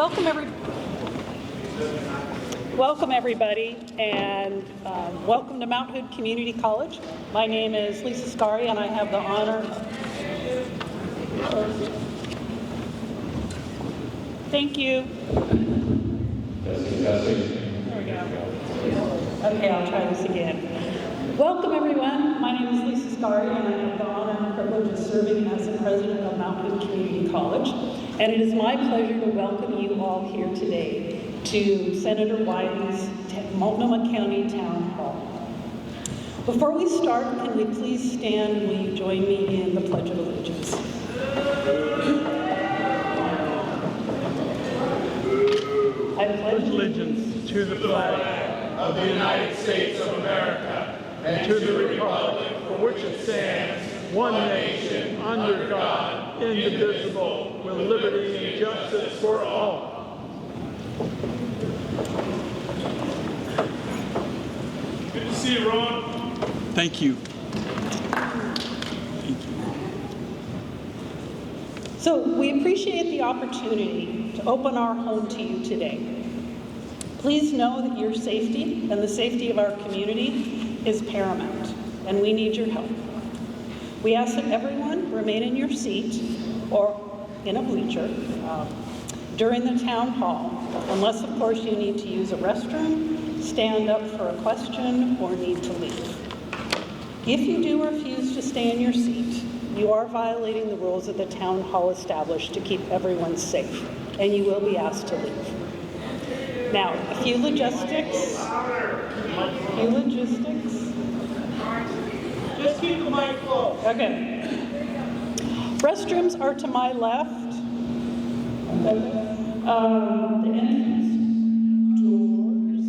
Welcome everybody, and welcome to Mount Hood Community College. My name is Lisa Scari, and I have the honor. Thank you. There we go. Okay, I'll try this again. Welcome everyone. My name is Lisa Scari, and I have the honor and privilege of serving as the president of Mount Hood Community College. And it is my pleasure to welcome you all here today to Senator Wyden's Multnomah County Town Hall. Before we start, can we please stand and will you join me in the Pledge of Allegiance? I pledge allegiance to the flag of the United States of America and to the republic for which it stands, one nation, under God, indivisible, with liberty and justice for all. Good to see you, Ron. Thank you. So we appreciate the opportunity to open our home to you today. Please know that your safety and the safety of our community is paramount, and we need your help. We ask that everyone remain in your seat or in a bleacher during the town hall, unless of course you need to use a restroom, stand up for a question, or need to leave. If you do refuse to stay in your seat, you are violating the rules that the town hall established to keep everyone safe, and you will be asked to leave. Now, a few logistics. Just keep the mic close. Okay. Restrooms are to my left. The entrance doors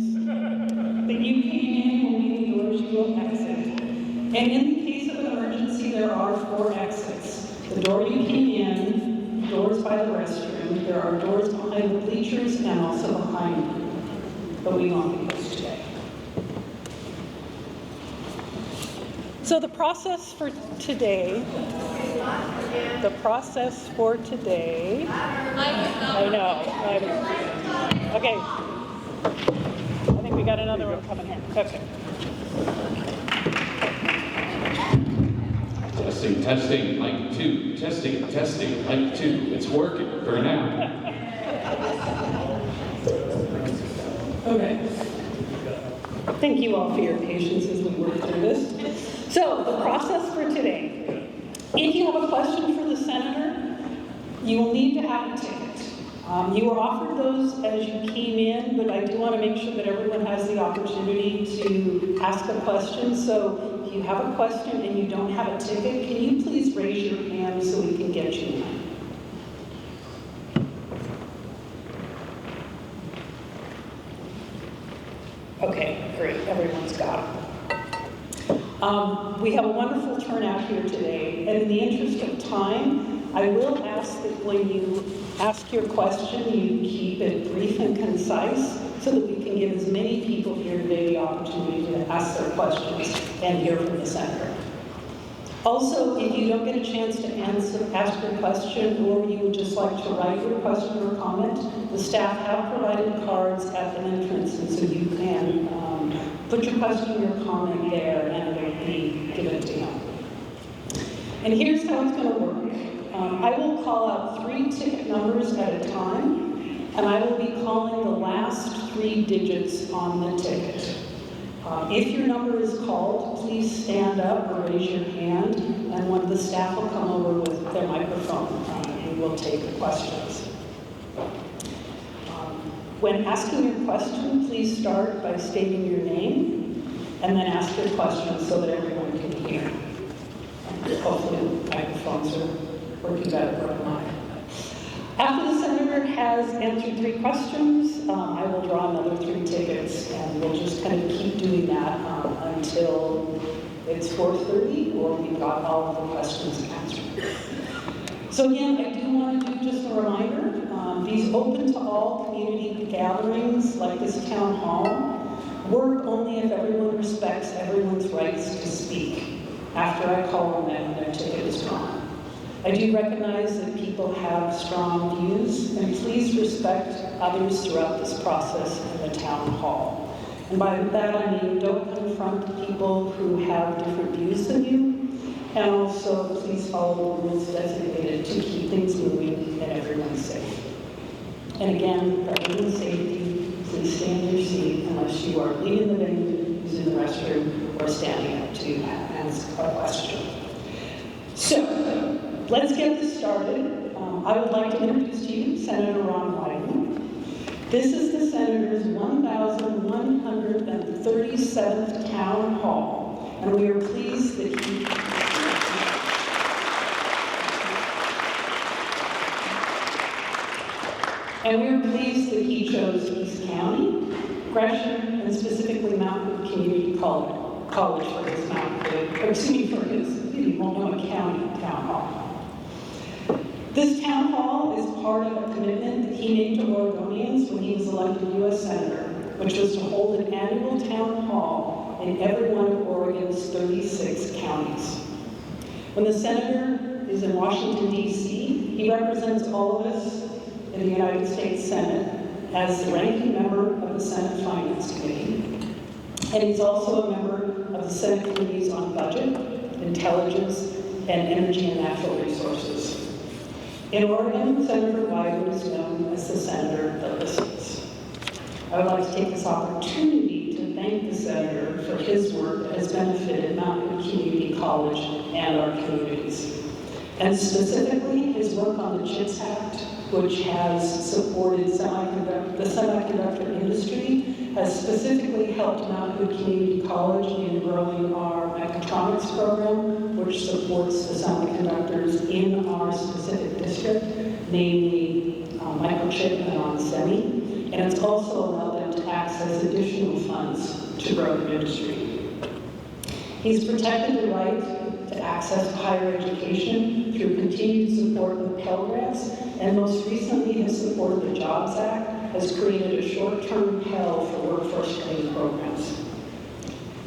that you came in will be the doors you will exit. And in the case of an emergency, there are 4 exits. The door you came in, doors by the restroom, there are doors behind the bleachers and also behind you. But we won't be those today. So the process for today, I know. Okay. I think we got another one coming here. Okay. Testing, mic 2. Testing, mic 2. It's working for now. Okay. Thank you all for your patience as we work through this. So, the process for today. If you have a question for the senator, you will need to have a ticket. You were offered those as you came in, but I do want to make sure that everyone has the opportunity to ask a question. So, if you have a question and you don't have a ticket, can you please raise your hand so we can get you in? Okay, great, everyone's got it. We have a wonderful turnout here today, and in the interest of time, I will ask that when you ask your question, you keep it brief and concise so that we can give as many people here today the opportunity to ask their questions and hear from the senator. Also, if you don't get a chance to ask your question, or you would just like to write your question or comment, the staff have provided cards at the entrance, and so you can put your question or comment there, and it will be given to him. And here's how it's going to work. I will call out 3 ticket numbers at a time, and I will be calling the last 3 digits on the ticket. If your number is called, please stand up or raise your hand, and one of the staff will come over with their microphone. We will take the questions. When asking your question, please start by stating your name, and then ask your question so that everyone can hear. Hopefully the microphones are working better for mine. After the senator has answered 3 questions, I will draw another 3 tickets, and we'll just kind of keep doing that until it's 4:30 or we've got all of the questions answered. So again, I do want to do just a reminder, these open to all community gatherings like this town hall work only if everyone respects everyone's rights to speak after I call on them and their ticket is drawn. I do recognize that people have strong views, and please respect others throughout this process in the town hall. And by that I mean don't confront people who have different views than you, and also please follow the rules designated to keep things moving and everyone safe. And again, for everyone's safety, please stay in your seat unless you are leaving the venue, using the restroom, or standing up to ask a question. So, let's get this started. I would like to introduce to you Senator Ron Wyden. This is the Senator's 1,137th Town Hall, and we are pleased that he chose East County, Gresham, and specifically Mountain Community College for his Multnomah County Town Hall. This town hall is part of a commitment that he made to Oregonians when he was elected U.S. Senator, which was to hold an annual town hall in every one of Oregon's 36 counties. When the Senator is in Washington, D.C., he represents all of us in the United States Senate as the ranking member of the Senate Finance Committee, and he's also a member of the Senate Committees on Budget, Intelligence, and Energy and Natural Resources. In Oregon, Senator Wyden is known as the senator that listens. I would like to take this opportunity to thank the senator for his work that has benefited Mountain Community College and our communities, and specifically his work on the CHIPS Act, which has supported the semiconductor industry, has specifically helped Mountain Community College in growing our mechatronics program, which supports the semiconductors in our specific district, namely microchip and onsemi, and it's also allowed them to access additional funds to grow the industry. He's protected the right to access to higher education through continued support of Pell Grants, and most recently his support of the Jobs Act has created a short-term Pell for workforce training programs.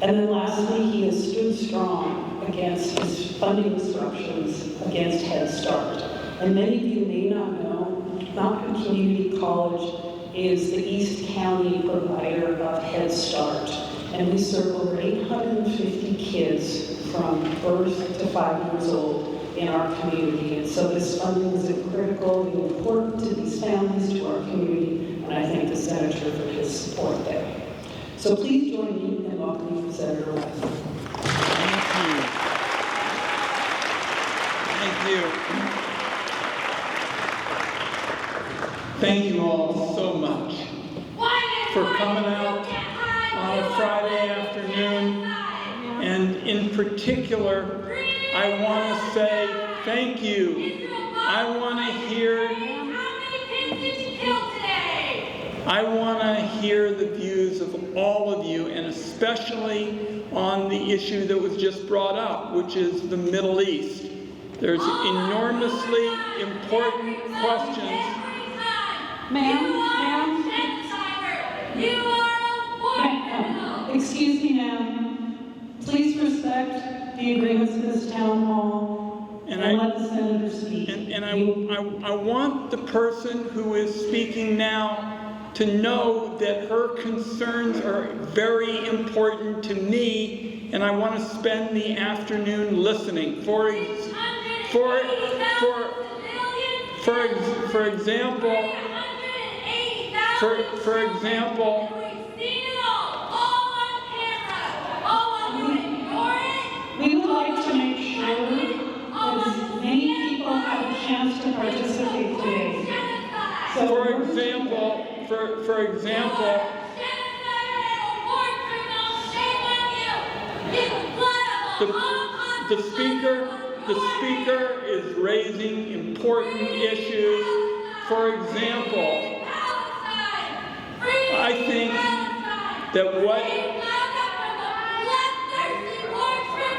And then lastly, he has stood strong against his funding disruptions against Head Start. And many of you may not know, Mountain Community College is the East County provider of Head Start. And we serve over 850 kids from birth to 5 years old in our community. And so this funding is critical and important to these families, to our community, and I thank the Senator for his support there. So please join me in welcoming Senator Wyden. Thank you. Thank you all so much for coming out on a Friday afternoon. And in particular, I want to say thank you. I want to hear the views of all of you, and especially on the issue that was just brought up, which is the Middle East. There's enormously important questions. Excuse me, ma'am. Please respect the agreements of this town hall and let the senator speak. And I want the person who is speaking now to know that her concerns are very important to me, and I want to spend the afternoon listening. For example, we would like to make sure that as many people have a chance to participate today. So for example, the speaker is raising important issues. For example, I think that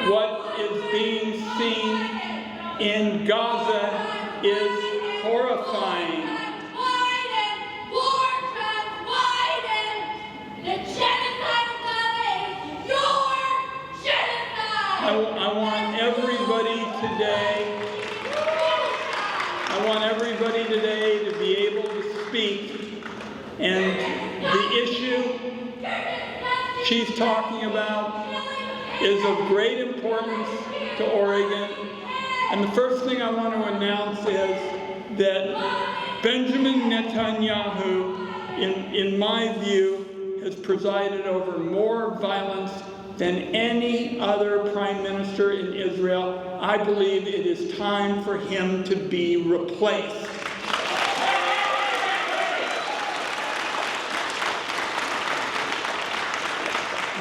what is being seen in Gaza is horrifying. I want everybody today to be able to speak And the issue she's talking about is of great importance to Oregon. And the first thing I want to announce is that Benjamin Netanyahu, in my view, has presided over more violence than any other prime minister in Israel. I believe it is time for him to be replaced.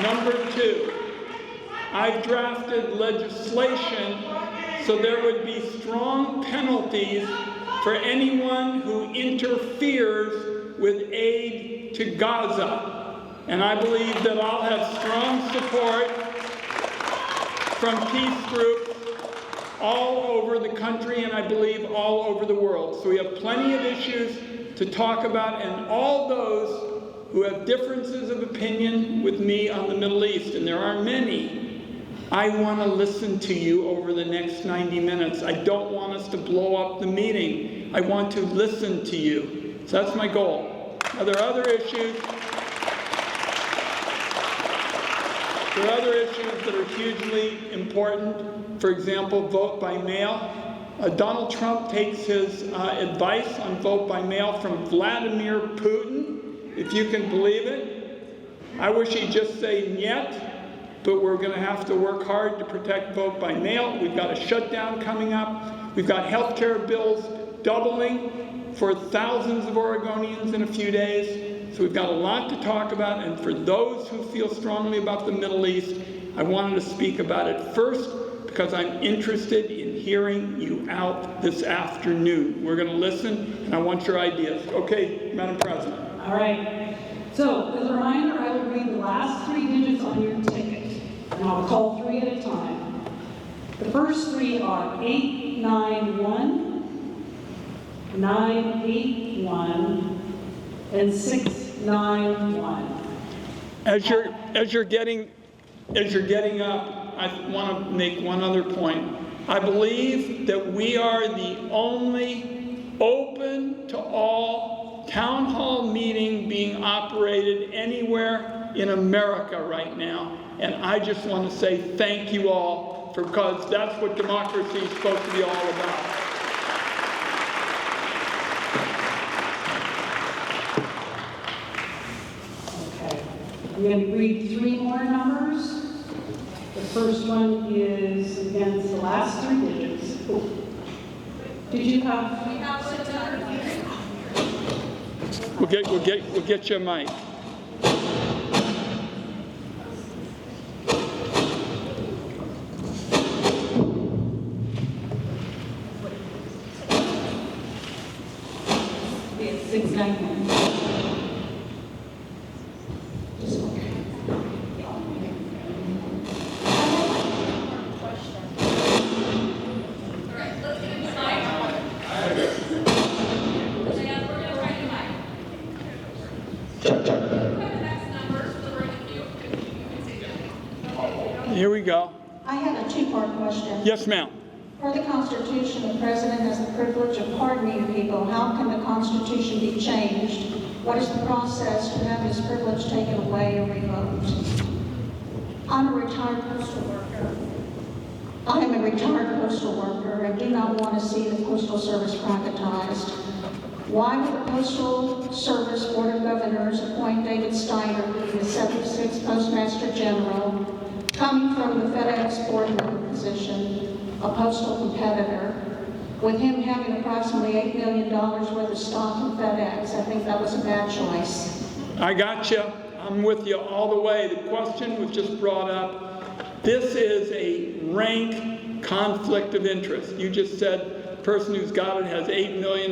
Number two, I've drafted legislation so there would be strong penalties for anyone who interferes with aid to Gaza. And I believe that I'll have strong support from peace groups all over the country, and I believe all over the world. So we have plenty of issues to talk about, and all those who have differences of opinion with me on the Middle East, and there are many, I want to listen to you over the next 90 minutes. I don't want us to blow up the meeting. I want to listen to you. So that's my goal. Now, there are other issues. There are other issues that are hugely important. For example, vote by mail. Donald Trump takes his advice on vote by mail from Vladimir Putin, if you can believe it. I wish he'd just say "niet," but we're going to have to work hard to protect vote by mail. We've got a shutdown coming up. We've got health care bills doubling for thousands of Oregonians in a few days. So we've got a lot to talk about, and for those who feel strongly about the Middle East, I wanted to speak about it first because I'm interested in hearing you out this afternoon. We're going to listen, and I want your ideas. Okay, Madam President. All right. So, as a reminder, I will read the last three digits on your ticket, and I'll call three at a time. The first three are 891, 981, and 691. As you're getting up, I want to make one other point. I believe that we are the only open to all town hall meeting being operated anywhere in America right now. And I just want to say thank you all, because that's what democracy is supposed to be all about. Okay. I'm going to read three more numbers. The first one is against the last three digits. Oh. Did you have? We have We'll get you a mic. It's 691. Here we go. I have a two-part question. Yes, ma'am. Per the Constitution, the President has the privilege of pardoning people. How can the Constitution be changed? What is the process to have this privilege taken away or revoked? I'm a retired postal worker. I am a retired postal worker and do not want to see the Postal Service privatized. Why would the Postal Service Board of Governors appoint David Steiner to be the 76th Postmaster General, coming from the FedEx board member position, a postal competitor, with him having approximately $8 million worth of stock in FedEx? I think that was a bad choice. I got you. I'm with you all the way. The question was just brought up. This is a rank conflict of interest. You just said the person who's got it has $8 million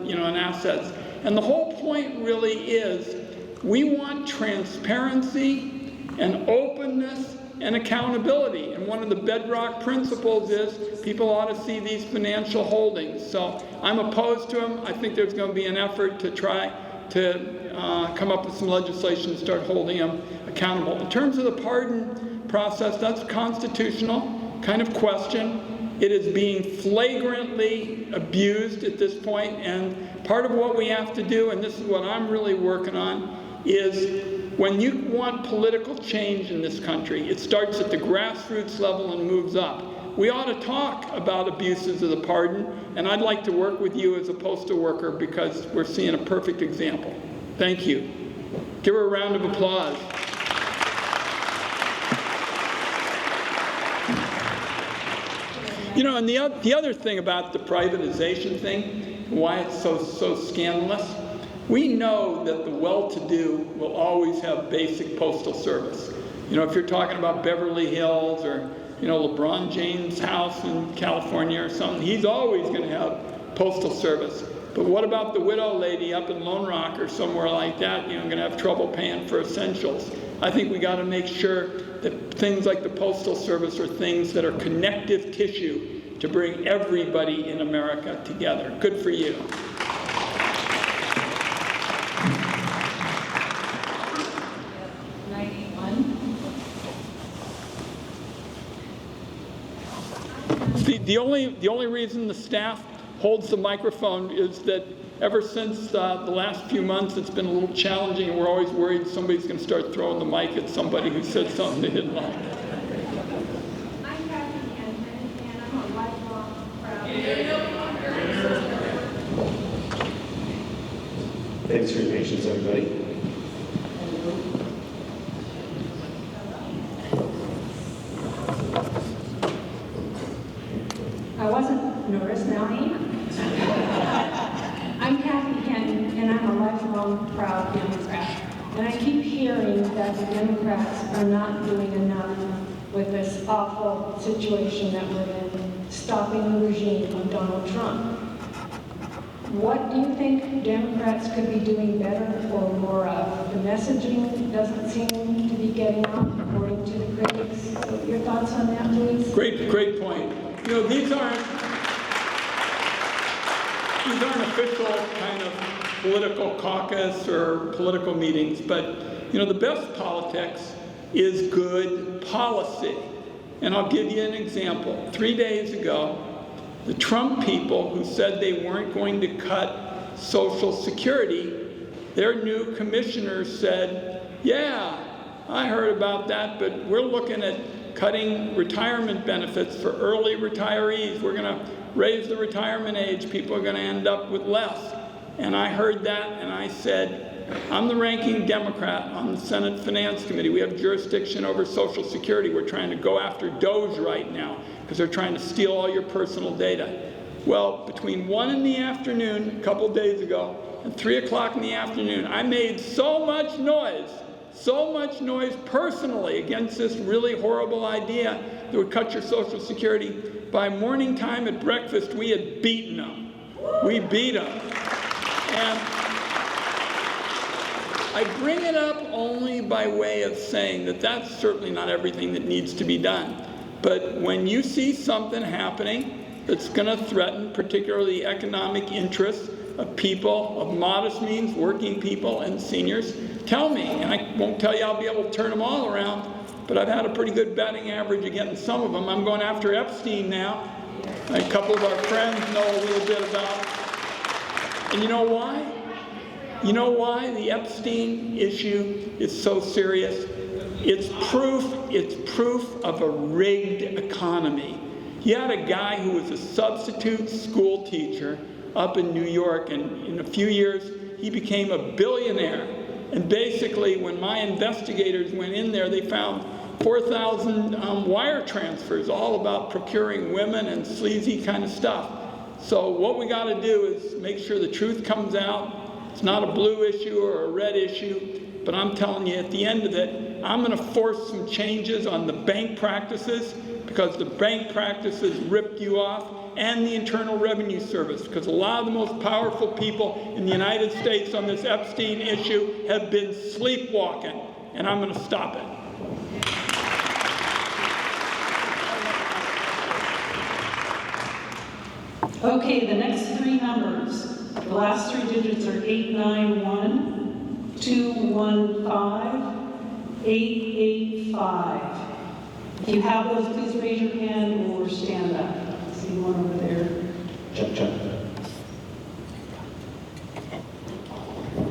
in assets. And the whole point really is we want transparency and openness and accountability. And one of the bedrock principles is people ought to see these financial holdings. So I'm opposed to them. I think there's going to be an effort to try to come up with some legislation to start holding them accountable. In terms of the pardon process, that's a constitutional kind of question. It is being flagrantly abused at this point, and part of what we have to do, and this is what I'm really working on, is when you want political change in this country, it starts at the grassroots level and moves up. We ought to talk about abuses of the pardon, and I'd like to work with you as a postal worker because we're seeing a perfect example. Thank you. Give her a round of applause. You know, and the other thing about the privatization thing, why it's so scandalous, we know that the well-to-do will always have basic postal service. You know, if you're talking about Beverly Hills or, you know, LeBron James' house in California or something, he's always going to have postal service. But what about the widow lady up in Lone Rock or somewhere like that, you know, going to have trouble paying for essentials? I think we got to make sure that things like the postal service are things that are connective tissue to bring everybody in America together. Good for you. The only reason the staff holds the microphone is that ever since the last few months, it's been a little challenging, and we're always worried somebody's going to start throwing the mic at somebody who said something they didn't like. I'm Kathy Henman, and I'm a lifelong proud. Thanks for your patience, everybody. I wasn't nervous, now I am. I'm Kathy Henman, and I'm a lifelong proud Democrat. And I keep hearing that the Democrats are not doing enough with this awful situation that we're in, stopping the regime of Donald Trump. What do you think Democrats could be doing better or more of? The messaging doesn't seem to be getting out according to the critics. So your thoughts on that, please? Great point. You know, these aren't official kind of political caucus or political meetings, but you know, the best politics is good policy. And I'll give you an example. 3 days ago, the Trump people who said they weren't going to cut Social Security, their new commissioner said, yeah, I heard about that, but we're looking at cutting retirement benefits for early retirees. We're going to raise the retirement age. People are going to end up with less. And I heard that, and I said, I'm the ranking Democrat on the Senate Finance Committee. We have jurisdiction over Social Security. We're trying to go after DOJ right now because they're trying to steal all your personal data. Well, between 1 in the afternoon, a couple days ago, and 3 o'clock in the afternoon, I made so much noise personally against this really horrible idea that would cut your Social Security. By morning time at breakfast, we had beaten them. We beat them. And I bring it up only by way of saying that that's certainly not everything that needs to be done. But when you see something happening that's going to threaten particularly the economic interests of people of modest means, working people and seniors, tell me. And I won't tell you I'll be able to turn them all around, but I've had a pretty good batting average of getting some of them. I'm going after Epstein now. A couple of our friends know a little bit about. And you know why? You know why the Epstein issue is so serious? It's proof of a rigged economy. You had a guy who was a substitute school teacher up in New York, and in a few years, he became a billionaire. And basically, when my investigators went in there, they found 4,000 wire transfers, all about procuring women and sleazy kind of stuff. So what we got to do is make sure the truth comes out. It's not a blue issue or a red issue, but I'm telling you, at the end of it, I'm going to force some changes on the bank practices, because the bank practices ripped you off, and the Internal Revenue Service, because a lot of the most powerful people in the United States on this Epstein issue have been sleepwalking, and I'm going to stop it. Okay, the next three numbers, the last three digits are 891, 215, 885. If you have those, please raise your hand or stand up. Chuck.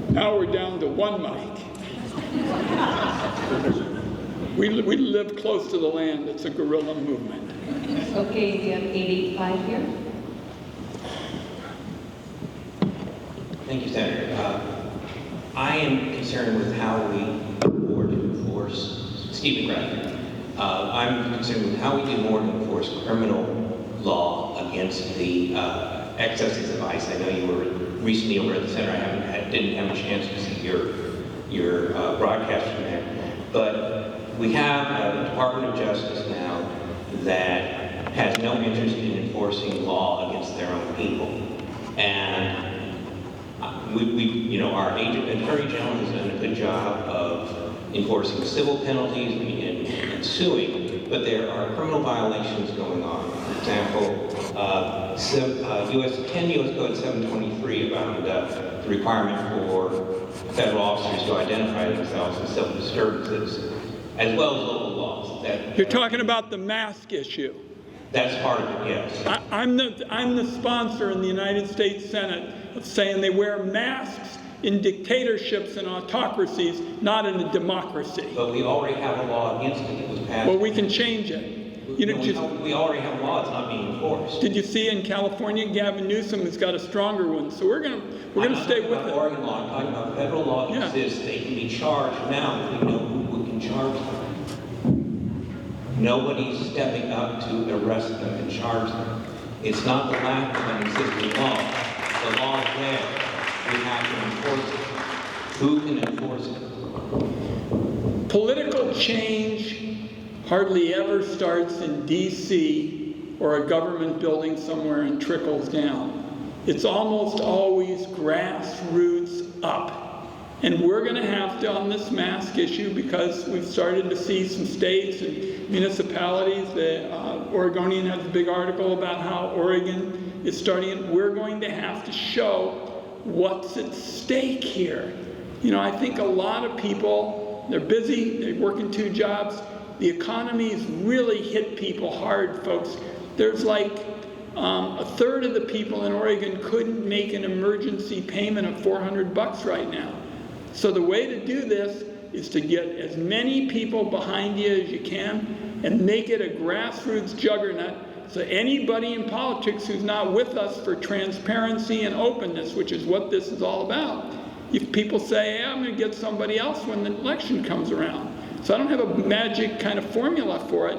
Now we're down to one mic. We live close to the land. It's a guerrilla movement. Okay, we have 885 here. Thank you, Senator. I am concerned with how we board and enforce, Stephen Gresham. I'm concerned with how we do more to enforce criminal law against the excesses of ICE. I know you were recently over at the center. Didn't have a chance to see your broadcast from there. But we have a Department of Justice now that has no interest in enforcing law against their own people. And our Attorney General has done a good job of enforcing civil penalties and suing, but there are criminal violations going on. For example, 10 U.S. Code 723 about the requirement for federal officers to identify themselves as civil disturbances, as well as local laws. You're talking about the mask issue. That's part of it, yes. I'm the sponsor in the United States Senate of saying they wear masks in dictatorships and autocracies, not in a democracy. But we already have a law against it that was passed. Well, we can change it. We already have a law, it's not being enforced. Did you see in California, Gavin Newsom has got a stronger one, so we're gonna stay with it. Oregon law, I'm talking about federal law exists. They can be charged now if we know who can charge them. Nobody's stepping up to arrest them and charge them. It's not the lack of an existing law. The law is there. We have to enforce it. Who can enforce it? Political change hardly ever starts in D.C. or a government building somewhere and trickles down. It's almost always grassroots up. And we're going to have to, on this mask issue, because we've started to see some states and municipalities, the Oregonian has a big article about how Oregon is starting, we're going to have to show what's at stake here. I think a lot of people, they're busy, they're working 2 jobs. The economy's really hit people hard, folks. There's like a third of the people in Oregon couldn't make an emergency payment of $400 right now. So the way to do this is to get as many people behind you as you can and make it a grassroots juggernaut. So anybody in politics who's not with us for transparency and openness, which is what this is all about, if people say, hey, I'm going to get somebody else when the election comes around. So I don't have a magic kind of formula for it,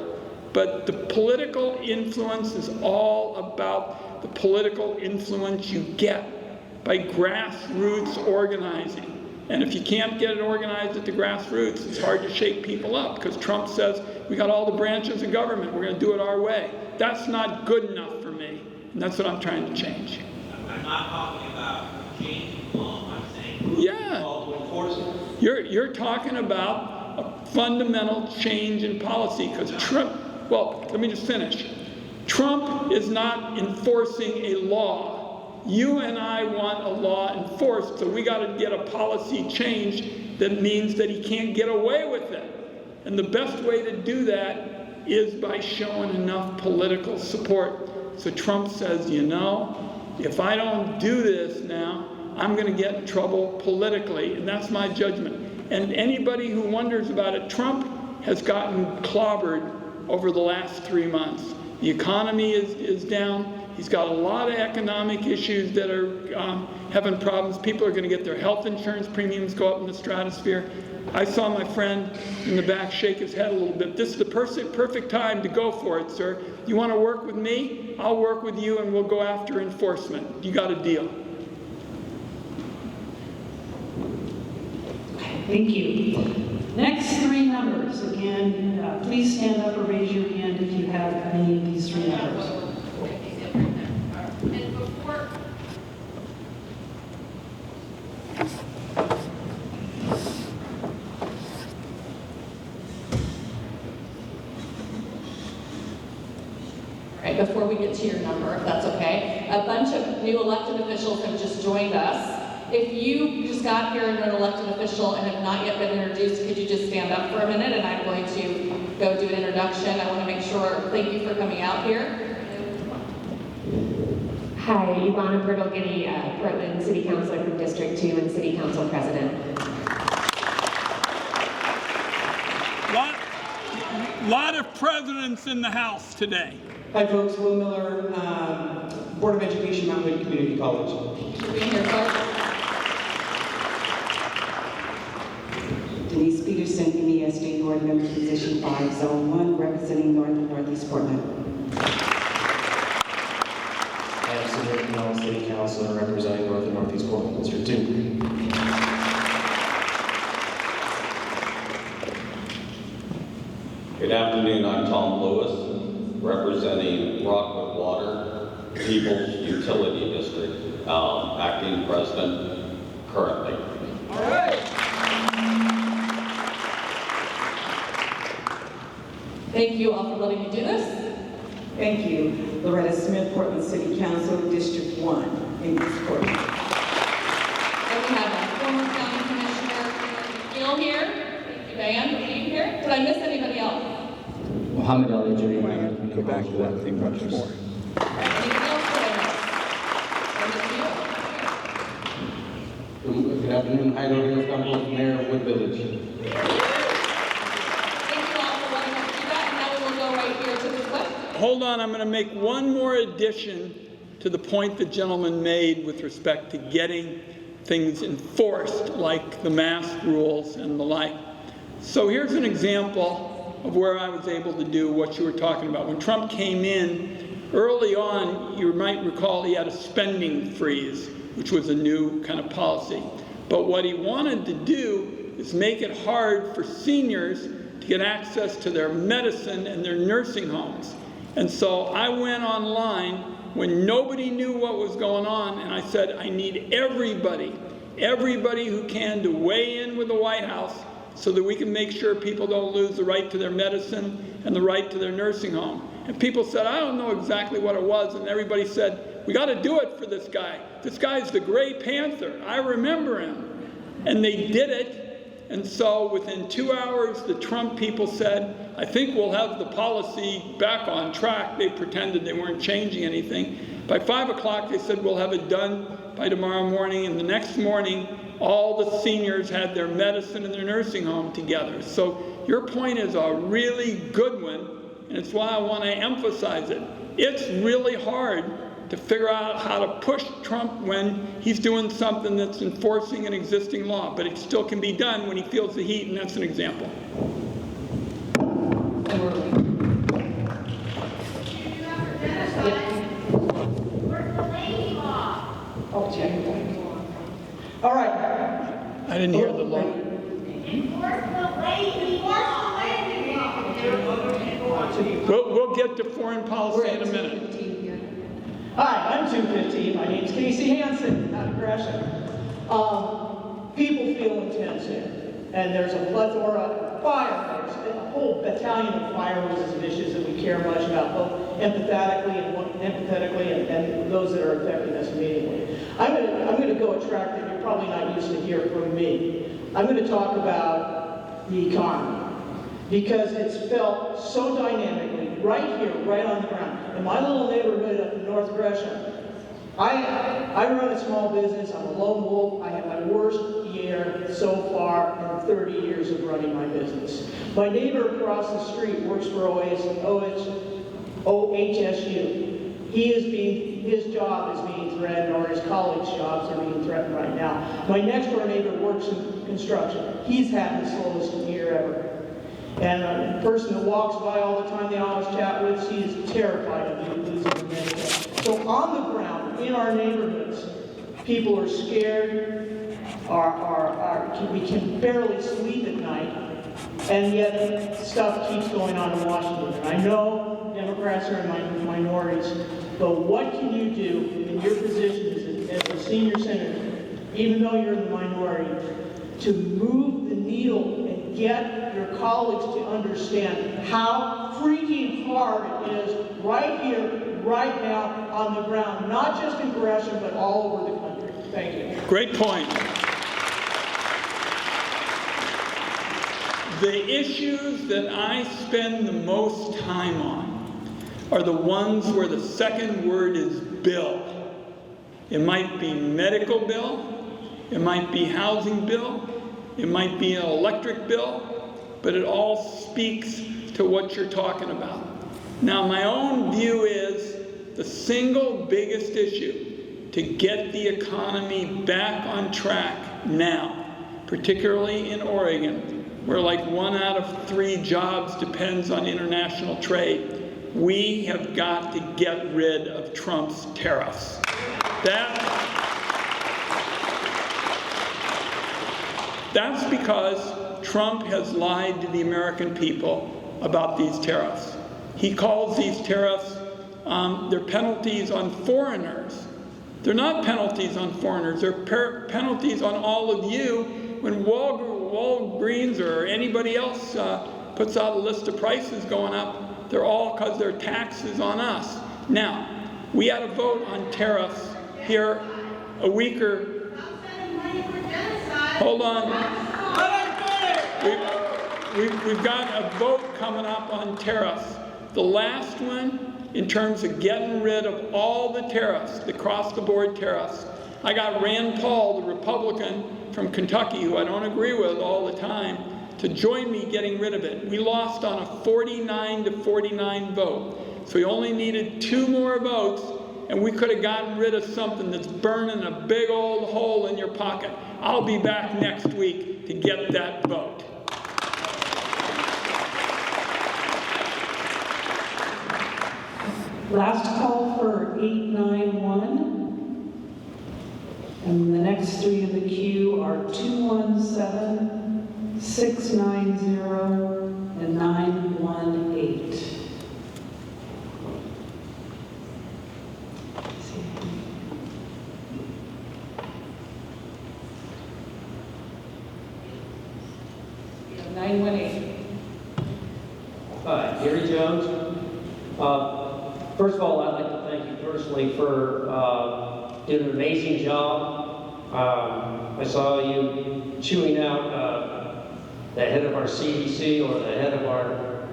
but the political influence is all about the political influence you get by grassroots organizing. And if you can't get it organized at the grassroots, it's hard to shake people up, because Trump says, we got all the branches of government, we're going to do it our way. That's not good enough for me, and that's what I'm trying to change. I'm not talking about changing the law, I'm saying to enforce it. You're talking about a fundamental change in policy, because Trump, well, let me just finish. Trump is not enforcing a law. You and I want a law enforced, so we got to get a policy change that means that he can't get away with it. And the best way to do that is by showing enough political support. So Trump says, if I don't do this now, I'm going to get in trouble politically, and that's my judgment. And anybody who wonders about it, Trump has gotten clobbered over the last 3 months. The economy is down. He's got a lot of economic issues that are having problems. People are going to get their health insurance premiums go up in the stratosphere. I saw my friend in the back shake his head a little bit. This is the perfect time to go for it, sir. You want to work with me? I'll work with you, and we'll go after enforcement. You got a deal. Thank you. Next 3 numbers. Again, please stand up or raise your hand if you have any of these 3 numbers. Before we get to your number, if that's okay, a bunch of new elected officials have just joined us. If you just got here and you're an elected official and have not yet been introduced, could you just stand up for a minute, and I'm going to go do an introduction. I want to make sure, thank you for coming out here. Hi, Ivana Bertolgini, Portland City Councilor from District 2 and City Council President. Lot of presidents in the House today. Hi folks, Will Miller, Board of Education, Mount Hood Community College. Denise Peterson, MESD Board Member, Position 5, Zone 1, representing North and Northeast Portland. I am Senator Ron Wyden, City Councilor, representing North and Northeast Portland, District 2. Good afternoon, I'm Tom Lewis, representing Rockwood Water People's Utility District, acting president currently. All right. Thank you all for letting me do this. Thank you. Loretta Smith, Portland City Council, District 1, in East Portland. And we have our former county commissioner, Gil here. Thank you, Diane, for being here. Did I miss anybody else? Muhammad Ali Jury. Go back to that thing much more. Anything else for us? Good afternoon, Hyder Hills Campos, Mayor of Wood Village. Thank you all for letting us do that. Now we will go right here to the clip. Hold on, I'm going to make one more addition to the point the gentleman made with respect to getting things enforced, like the mask rules and the like. So here's an example of where I was able to do what you were talking about. When Trump came in, early on, you might recall he had a spending freeze, which was a new kind of policy. But what he wanted to do is make it hard for seniors to get access to their medicine and their nursing homes. And so I went online when nobody knew what was going on, and I said, I need everybody who can to weigh in with the White House so that we can make sure people don't lose the right to their medicine and the right to their nursing home. And people said, I don't know exactly what it was, and everybody said, we got to do it for this guy. This guy's the Gray Panther. I remember him. And they did it, and so within 2 hours, the Trump people said, I think we'll have the policy back on track. They pretended they weren't changing anything. By 5 o'clock, they said, we'll have it done by tomorrow morning, and the next morning, all the seniors had their medicine and their nursing home together. So your point is a really good one, and it's why I want to emphasize it. It's really hard to figure out how to push Trump when he's doing something that's enforcing an existing law, but it still can be done when he feels the heat, and that's an example. All right. I didn't hear the law. We'll get to foreign policy in a minute. Hi, I'm 215. My name's Casey Hansen out of Gresham. People feel intense here, and there's a plethora of firefighters, a whole battalion of firefighters of issues that we care much about, both empathetically and those that are affecting us immediately. I'm going to go a track that you're probably not used to hear from me. I'm going to talk about the economy, because it's felt so dynamically right here, right on the ground. In my little neighborhood up in North Gresham, I run a small business. I'm a lone wolf. I had my worst year so far in 30 years of running my business. My neighbor across the street works for OHSU. His job is being threatened, or his colleagues' jobs are being threatened right now. My next door neighbor works in construction. He's had the slowest year ever. And a person that walks by all the time they always chat with, she's terrified of losing the Medicare. So on the ground, in our neighborhoods, people are scared, we can barely sleep at night, and yet stuff keeps going on in Washington. And I know Democrats are in minorities, but what can you do in your position as a senior senator, even though you're in the minority, to move the needle and get your colleagues to understand how freaking hard it is right here, right now, on the ground, not just in Gresham, but all over the country. Thank you. Great point. The issues that I spend the most time on are the ones where the second word is bill. It might be medical bill, it might be housing bill, it might be an electric bill, but it all speaks to what you're talking about. Now, my own view is the single biggest issue to get the economy back on track now, particularly in Oregon, where like 1 out of 3 jobs depends on international trade. We have got to get rid of Trump's tariffs. That's because Trump has lied to the American people about these tariffs. He calls these tariffs, they're penalties on foreigners. They're not penalties on foreigners, they're penalties on all of you. When Walgreens or anybody else puts out a list of prices going up, they're all because they're taxes on us. Now, we had a vote on tariffs here a week or... Hold on. We've got a vote coming up on tariffs. The last one, in terms of getting rid of all the tariffs, the across-the-board tariffs. I got Rand Paul, the Republican from Kentucky, who I don't agree with all the time, to join me getting rid of it. We lost on a 49-49 vote. So we only needed 2 more votes, and we could have gotten rid of something that's burning a big old hole in your pocket. I'll be back next week to get that vote. Last call for 891. And the next 3 in the queue are 217, 690, and 918. Hi, Gary Jones. First of all, I'd like to thank you personally for doing an amazing job. I saw you chewing out the head of our CDC or the head of our...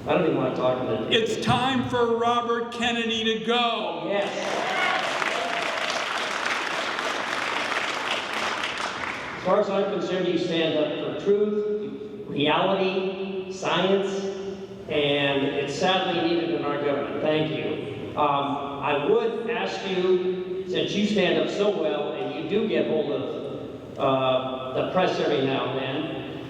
I don't even want to talk about it. It's time for Robert Kennedy to go. Yes. As far as I'm concerned, you stand up for truth, reality, science, and it's sadly needed in our government. Thank you. I would ask you, since you stand up so well and you do get hold of the press every now and then,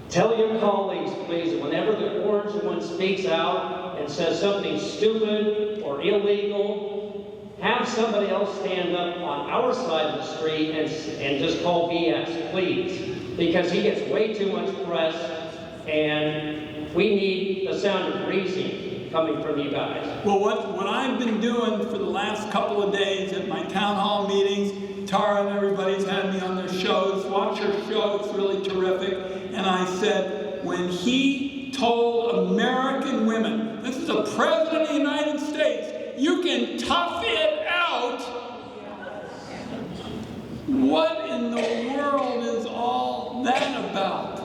tell your colleagues, please, whenever the orange one speaks out and says something stupid or illegal, have somebody else stand up on our side of the street and just call BS, please. Because he gets way too much press, and we need the sound of reason coming from you guys. Well, what I've been doing for the last couple of days at my town hall meetings, Tara and everybody's had me on their shows, watch her show, it's really terrific, and I said, when he told American women, this is the President of the United States, you can tough it out. What in the world is all that about?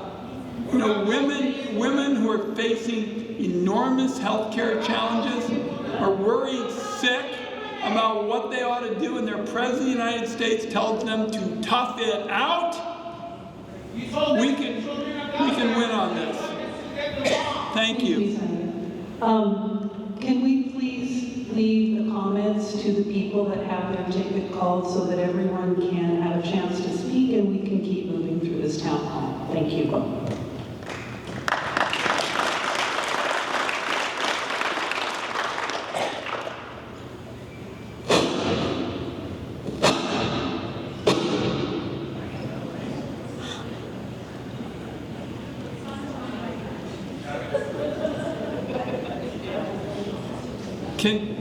You know, women who are facing enormous healthcare challenges are worried sick about what they ought to do, and their President of the United States tells them to tough it out. We can win on this. Thank you. Can we please leave the comments to the people that have their ticket called so that everyone can have a chance to speak and we can keep moving through this town hall? Thank you.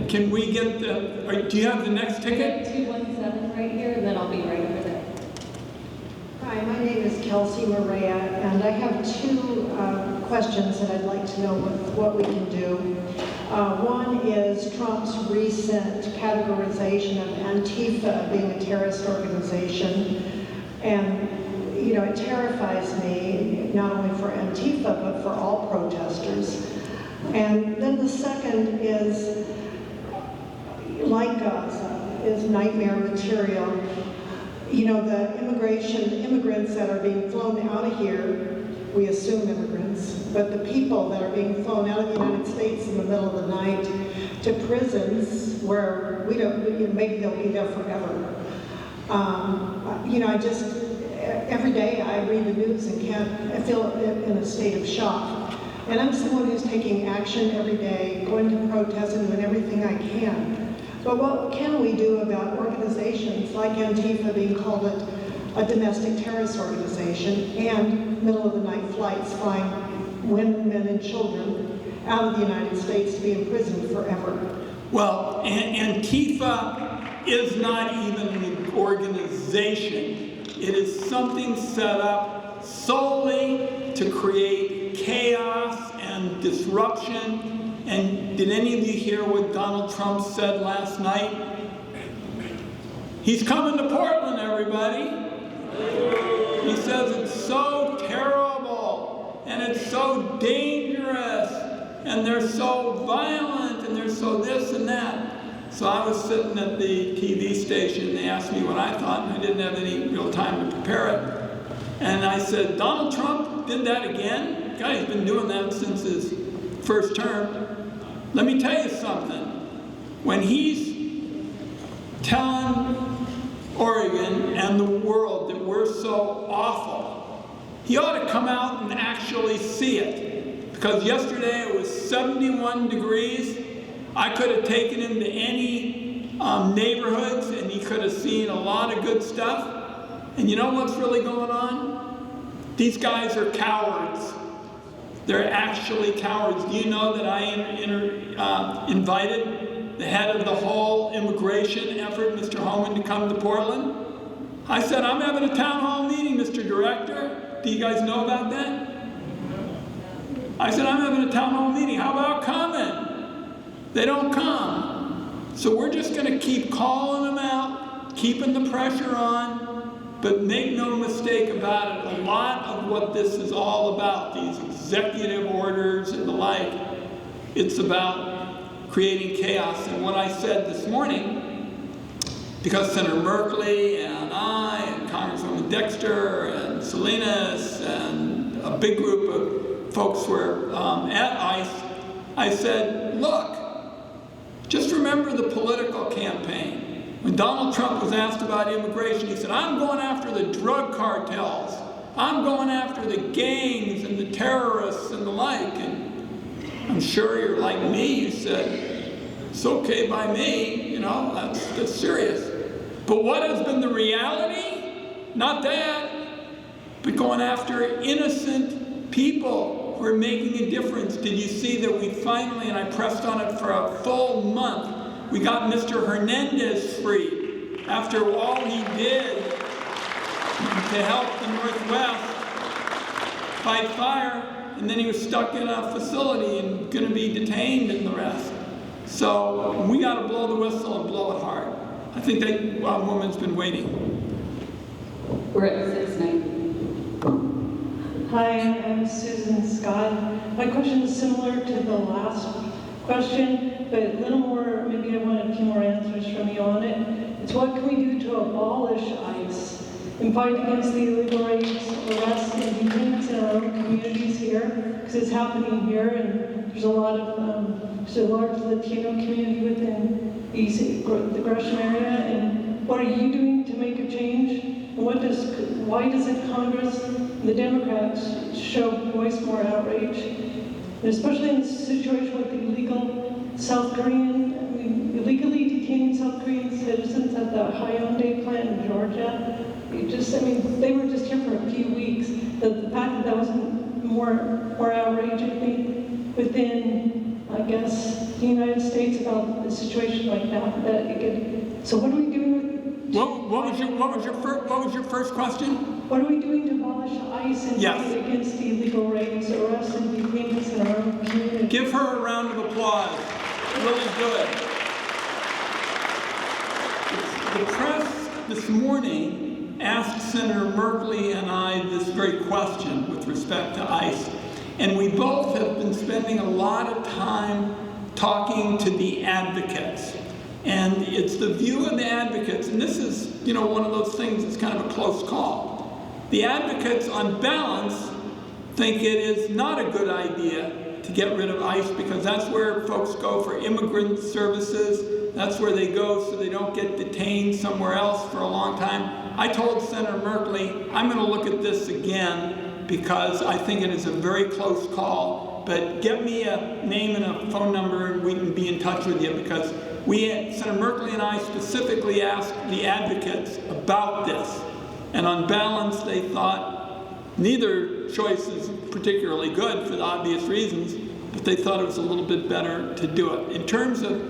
Can we get the, do you have the next ticket? 217 right here, and then I'll be right over there. Hi, my name is Kelsey Maria, and I have 2 questions that I'd like to know what we can do. One is Trump's recent categorization of Antifa being a terrorist organization. And, you know, it terrifies me, not only for Antifa, but for all protesters. And then the second is, like Gaza, nightmare material. You know, the immigrants that are being flown out of here, we assume immigrants, but the people that are being flown out of the United States in the middle of the night to prisons where we don't, you know, maybe they'll be there forever. You know, every day I read the news and I feel in a state of shock. And I'm someone who's taking action every day, going to protest and doing everything I can. But what can we do about organizations like Antifa being called a domestic terrorist organization and middle of the night flights flying women, men, and children out of the United States to be imprisoned forever? Well, Antifa is not even an organization. It is something set up solely to create chaos and disruption. And did any of you hear what Donald Trump said last night? He's coming to Portland, everybody. He says it's so terrible, and it's so dangerous, and they're so violent, and they're so this and that. So I was sitting at the TV station, and they asked me what I thought, and I didn't have any real time to prepare it. And I said, Donald Trump did that again? The guy's been doing that since his first term. Let me tell you something. When he's telling Oregon and the world that we're so awful, he ought to come out and actually see it. Because yesterday it was 71 degrees. I could have taken him to any neighborhoods and he could have seen a lot of good stuff. And you know what's really going on? These guys are cowards. They're actually cowards. Do you know that I invited the head of the whole immigration effort, Mr. Homan, to come to Portland? I said, I'm having a town hall meeting, Mr. Director. Do you guys know about that? I said, I'm having a town hall meeting. How about coming? They don't come. So we're just going to keep calling them out, keeping the pressure on. But make no mistake about it, a lot of what this is all about, these executive orders and the like, it's about creating chaos. And what I said this morning, because Senator Merkley and I and Congresswoman Dexter and Salinas and a big group of folks were at ICE, I said, look, just remember the political campaign. When Donald Trump was asked about immigration, he said, I'm going after the drug cartels. I'm going after the gangs and the terrorists and the like. And I'm sure you're like me, you said, it's okay by me, you know, that's serious. But what has been the reality? Not that, but going after innocent people who are making a difference. Did you see that we finally, and I pressed on it for a full month, we got Mr. Hernandez free after all he did to help the Northwest fight fire, and then he was stuck in a facility and going to be detained and the rest. So we got to blow the whistle and blow it hard. I think that woman's been waiting. We're at 6:90. Hi, I'm Susan Scott. My question is similar to the last question, but a little more, maybe I want a few more answers from you on it. It's what can we do to abolish ICE and fight against the illegal raids, arrests, and detainments in our own communities here, because it's happening here, and there's a lot of, there's a large Latino community within the Gresham area, and what are you doing to make a change? And why doesn't Congress and the Democrats voice more outrage? And especially in this situation with the illegal South Korean, illegally detained South Korean citizens at the Hyundai plant in Georgia. They were just here for a few weeks. The fact that wasn't more outrage, I think, within, I guess, the United States about a situation like that. So what are we doing with? What was your first question? What are we doing to abolish ICE and fight against the illegal raids, arrests, and detainments in our own community? Give her a round of applause. Really good. The press this morning asked Senator Merkley and I this very question with respect to ICE. And we both have been spending a lot of time talking to the advocates. And it's the view of the advocates, and this is, one of those things that's kind of a close call. The advocates, on balance, think it is not a good idea to get rid of ICE because that's where folks go for immigrant services. That's where they go so they don't get detained somewhere else for a long time. I told Senator Merkley, I'm going to look at this again because I think it is a very close call. But get me a name and a phone number and we can be in touch with you, because Senator Merkley and I specifically asked the advocates about this. And on balance, they thought neither choice is particularly good for the obvious reasons, but they thought it was a little bit better to do it. In terms of,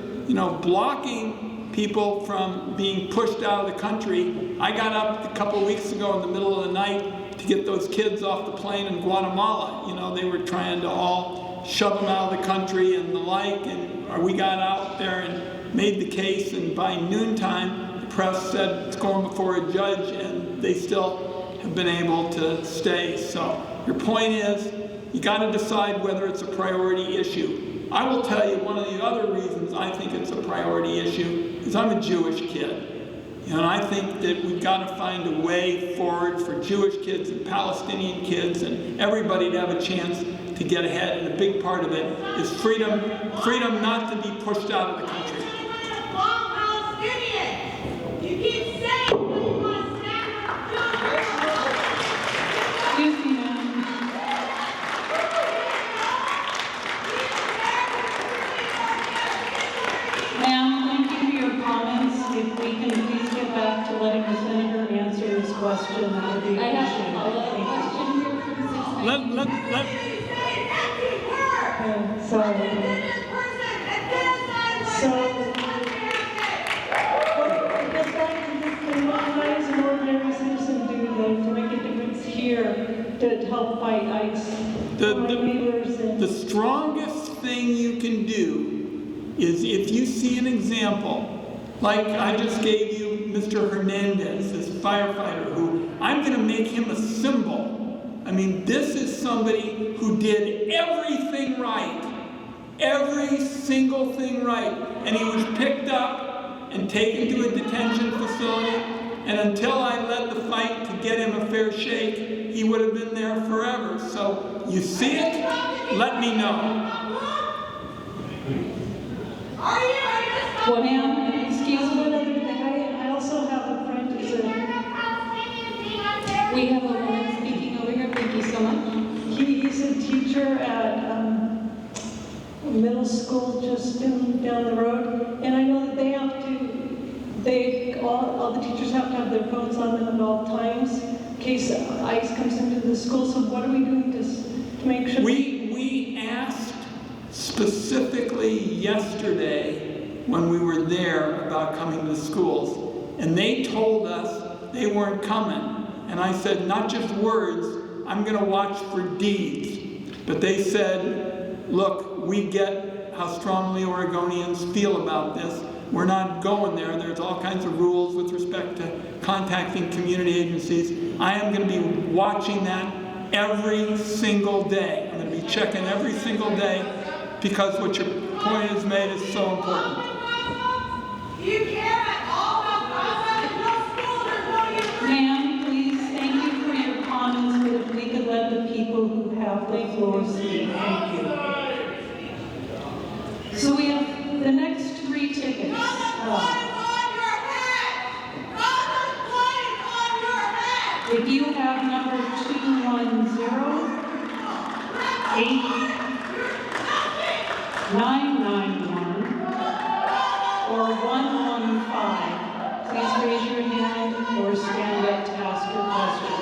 blocking people from being pushed out of the country, I got up a couple of weeks ago in the middle of the night to get those kids off the plane in Guatemala. They were trying to all shove them out of the country and the like, and we got out there and made the case, and by noontime, the press said it's going before a judge, and they still have been able to stay. So your point is, you got to decide whether it's a priority issue. I will tell you, one of the other reasons I think it's a priority issue is I'm a Jewish kid. And I think that we've got to find a way forward for Jewish kids and Palestinian kids and everybody to have a chance to get ahead. And a big part of it is freedom not to be pushed out of the country. You keep saying you want to Excuse me, ma'am. Ma'am, thank you for your comments. If we can please get back to letting the senator answer his question, that would be appreciated. I have a follow-up question here from 690. Sorry. What does an ordinary citizen do though to make a difference here to help fight ICE? The strongest thing you can do is if you see an example, like I just gave you Mr. Hernandez, this firefighter, who I'm going to make him a symbol. I mean, this is somebody who did everything right, every single thing right, and he was picked up and taken to a detention facility, and until I led the fight to get him a fair shake, he would have been there forever. So you see it, let me know. Well, ma'am, excuse me, I also have a friend who's We have a woman speaking over here. Thank you so much. he's a teacher at middle school just down the road, and I know that all the teachers have to have their phones on them at all times in case ICE comes into the school. So what are we doing to make sure? We asked specifically yesterday when we were there about coming to schools, and they told us they weren't coming. And I said, not just words, I'm going to watch for deeds. But they said, look, we get how strongly Oregonians feel about this. We're not going there. There's all kinds of rules with respect to contacting community agencies. I am going to be watching that every single day. I'm going to be checking every single day because what your point is made is so important. You care at all about process? No school, there's no university. Ma'am, please, thank you for your comments, but if we could let the people who have the floor speak, thank you. So we have the next 3 tickets. If you have number 210, 8991, or 115, please raise your hand or stand up to ask your question.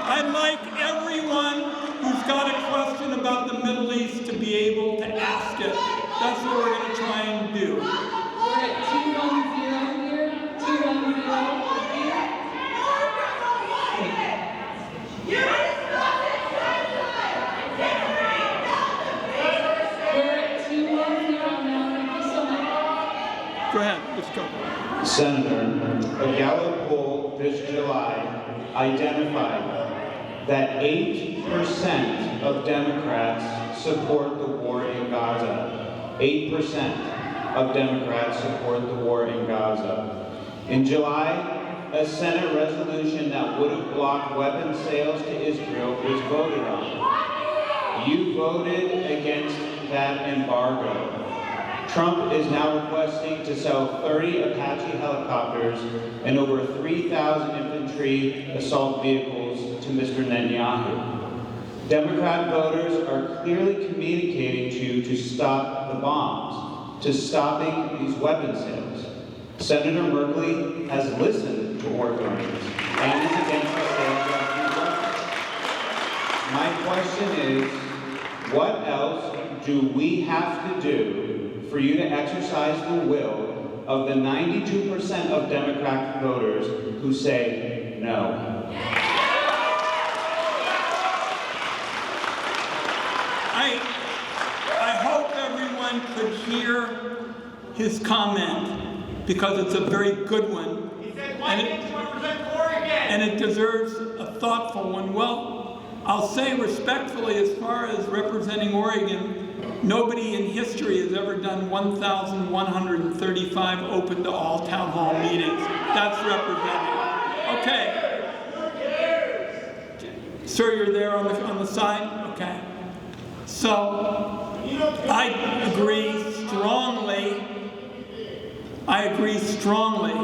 I'd like everyone who's got a question about the Middle East to be able to ask it. That's what we're going to try and do. We're at 210 here. 210 here. We're at 210 now. Thank you so much. Go ahead, let's go. Senator, a Gallup poll this July identified that 8% of Democrats support the war in Gaza. 8% of Democrats support the war in Gaza. In July, a Senate resolution that would have blocked weapons sales to Israel was voted on. You voted against that embargo. Trump is now requesting to sell 30 Apache helicopters and over 3,000 infantry assault vehicles to Mr. Netanyahu. Democrat voters are clearly communicating to you to stop the bombs, to stopping these weapons sales. Senator Merkley has listened to Oregonians and is against the sales of these weapons. My question is, what else do we have to do for you to exercise the will of the 92% of Democrat voters who say no? I hope everyone could hear his comment, because it's a very good one. He said, why didn't you represent Oregon? And it deserves a thoughtful one. Well, I'll say respectfully, as far as representing Oregon, nobody in history has ever done 1,135 open to all town hall meetings. That's representative. Okay. Sir, you're there on the side? Okay. So, I agree strongly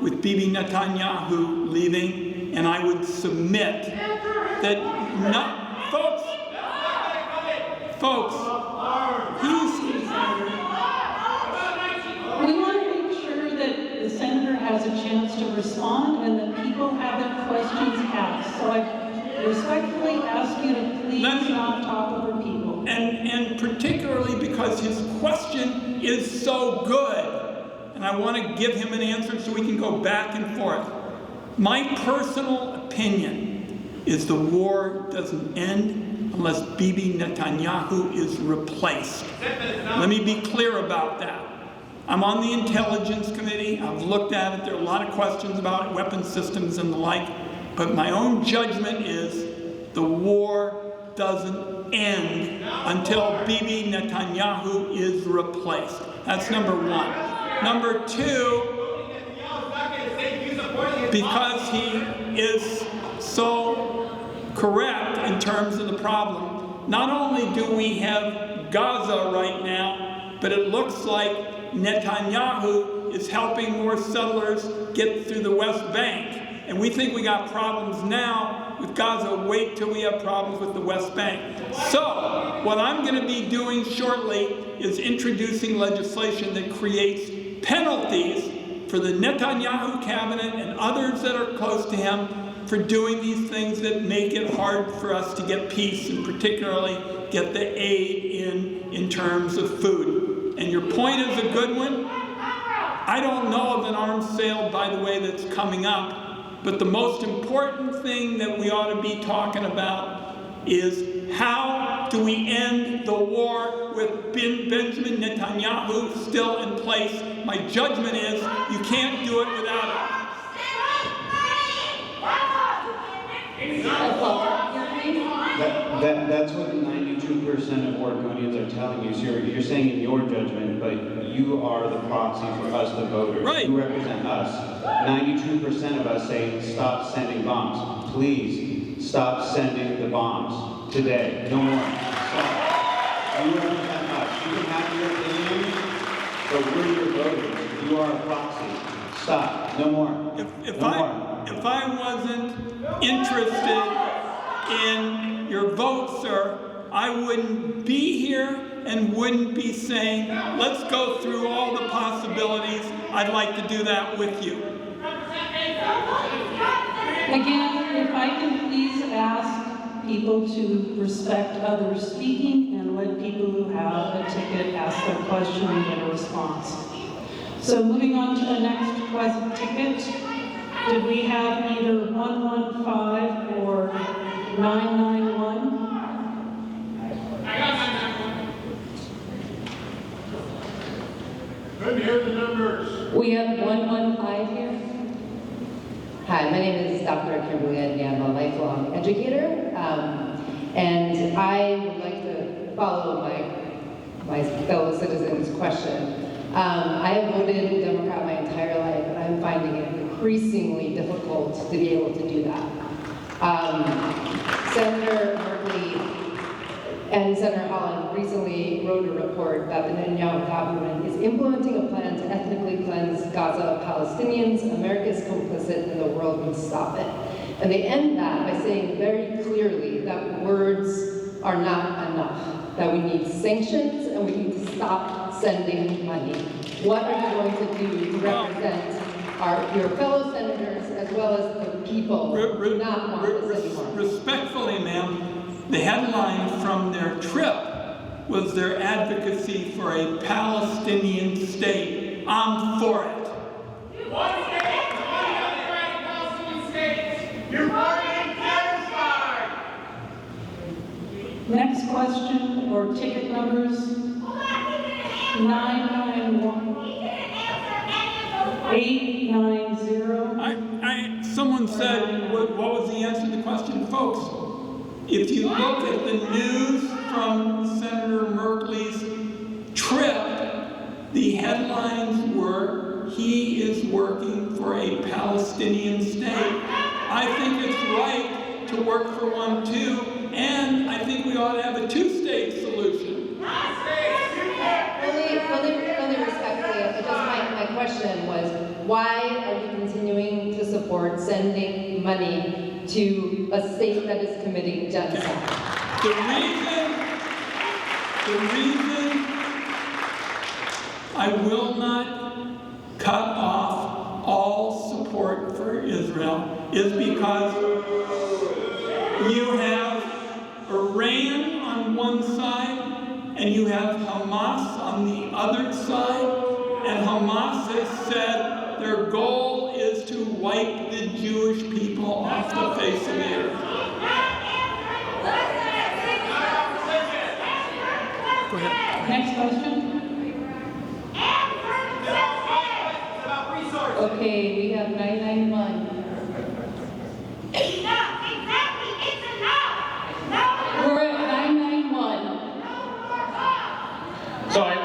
with Bibi Netanyahu leaving, and I would submit that folks, we want to make sure that the senator has a chance to respond and that people have their questions asked. So I respectfully ask you to please not talk over people. And particularly because his question is so good, and I want to give him an answer so we can go back and forth. My personal opinion is the war doesn't end unless Bibi Netanyahu is replaced. Let me be clear about that. I'm on the Intelligence Committee. I've looked at it. There are a lot of questions about weapon systems and the like. But my own judgment is the war doesn't end until Bibi Netanyahu is replaced. That's number one. Number two, because he is so correct in terms of the problem, not only do we have Gaza right now, but it looks like Netanyahu is helping more settlers get through the West Bank. And we think we got problems now with Gaza. Wait till we have problems with the West Bank. So, what I'm going to be doing shortly is introducing legislation that creates penalties for the Netanyahu cabinet and others that are close to him for doing these things that make it hard for us to get peace, and particularly get the aid in terms of food. And your point is a good one. I don't know of an arms sale, by the way, that's coming up. But the most important thing that we ought to be talking about is how do we end the war with Benjamin Netanyahu still in place? My judgment is you can't do it without it. That's what 92% of Oregonians are telling you. So you're saying in your judgment, but you are the proxy for us, the voters. Right. You represent us. 92% of us say stop sending bombs. Please stop sending the bombs today. No more. Stop. You represent us. You can have your opinion, but we're your voters. You are a proxy. Stop. No more. If I wasn't interested in your vote, sir, I wouldn't be here and wouldn't be saying, let's go through all the possibilities. I'd like to do that with you. Again, if I can please ask people to respect others speaking and let people who have a ticket ask their question and get a response. So moving on to the next ticket, did we have either 115 or 991? Couldn't hear the numbers. We have 115 here. Hi, my name is Dr. Kimberly Edney. I'm a lifelong educator. And I would like to follow my fellow citizens' question. I have voted Democrat my entire life, and I'm finding it increasingly difficult to be able to do that. Senator Merkley and Senator Holland recently wrote a report that the Netanyahu government is implementing a plan to ethnically cleanse Gaza of Palestinians. America is complicit and the world must stop it. And they end that by saying very clearly that words are not enough, that we need sanctions and we need to stop sending money. What are you going to do to represent your fellow senators as well as the people who do not want this anymore? Respectfully, ma'am, the headline from their trip was their advocacy for a Palestinian state. I'm for it. One state, one democratic Palestinian state. You're already genocide. Next question, or ticket numbers 991. 890. Someone said, what was the answer to the question? Folks, if you look at the news from Senator Merkley's trip, the headlines were, he is working for a Palestinian state. I think it's right to work for one too, and I think we ought to have a two-state solution. Fully respectfully, just my question was, why are you continuing to support sending money to a state that is committing genocide? The reason I will not cut off all support for Israel is because you have Iran on one side and you have Hamas on the other side, and Hamas has said their goal is to wipe the Jewish people off the face of the earth. Go ahead. Next question. Okay, we have 991. Enough! Exactly! It's enough! No! We're at 991. Sorry.